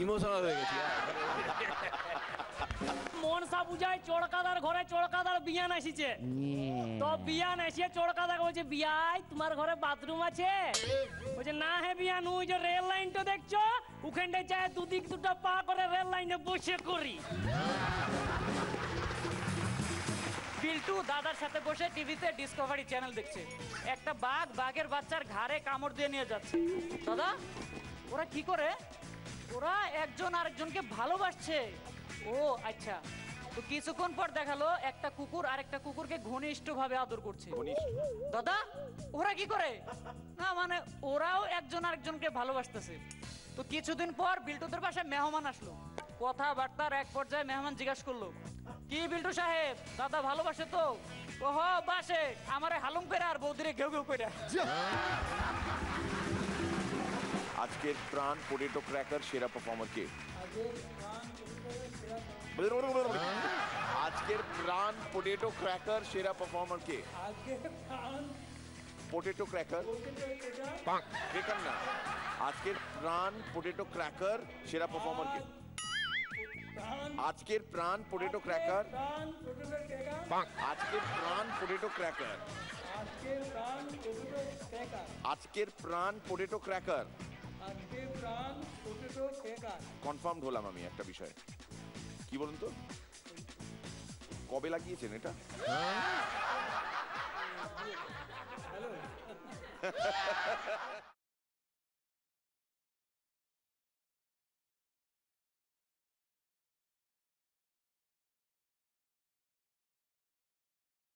S6: ইমোশনাল হয়ে গেছি।
S2: মনসা বুঝায় চড়কাদার ঘরে চড়কাদার বিয়ান আসিছে, তো বিয়ান এসে চড়কাদা বলছে বিয়াই তোমার ঘরে বাথরুম আছে? বলছে না হে বিয়ান, ওই যে রেল লাইনটা দেখছো ওখানটায় চায় দুদিক দুটো পা করে রেল লাইনে বসে করি। বিল্টু দাদার সাথে বসে টিভিতে ডিসকভারি চ্যানেল দেখছে, একটা বাঘ বাঘের বাচ্চার ঘাড়ে কামড় দিয়ে নিয়ে যাচ্ছে। দাদা ওরা কি করে? ওরা একজন আরেকজনকে ভালোবাসছে। ও আচ্ছা, তো কিছুক্ষণ পর দেখালো একটা কুকুর আরেকটা কুকুরকে ঘনিষ্ঠ ভাবে আদর করছে। দাদা ওরা কি করে? না মানে ওরাও একজন আরেকজনকে ভালোবাসতেছে। তো কিছুদিন পর বিল্টুদের বাসায় মেহমান আসলো, কথাবার্তার এক পর্যায়ে মেহমান জিজ্ঞাসা করলো কি বিল্টু সাহেব দাদা ভালোবাসে তো? ওহ বাসে, আমারে হালুম করে আর বৌদিরে ঘেউ ঘেউ করে।
S1: আজকের প্রাণ পটেটো ক্র্যাকার সেরা পারফর্মার কে? আজকের প্রাণ পটেটো ক্র্যাকার সেরা পারফর্মার কে? পটেটো ক্র্যাকার ক্র্যাকার না, আজকের প্রাণ পটেটো ক্র্যাকার সেরা পারফর্মার কে? আজকের প্রাণ পটেটো ক্র্যাকার, আজকের প্রাণ পটেটো ক্র্যাকার, আজকের প্রাণ পটেটো ক্র্যাকার। কনফার্মড হলাম আমি একটা বিষয়, কি বলুন তো, কবে লাগিয়েছেন এটা?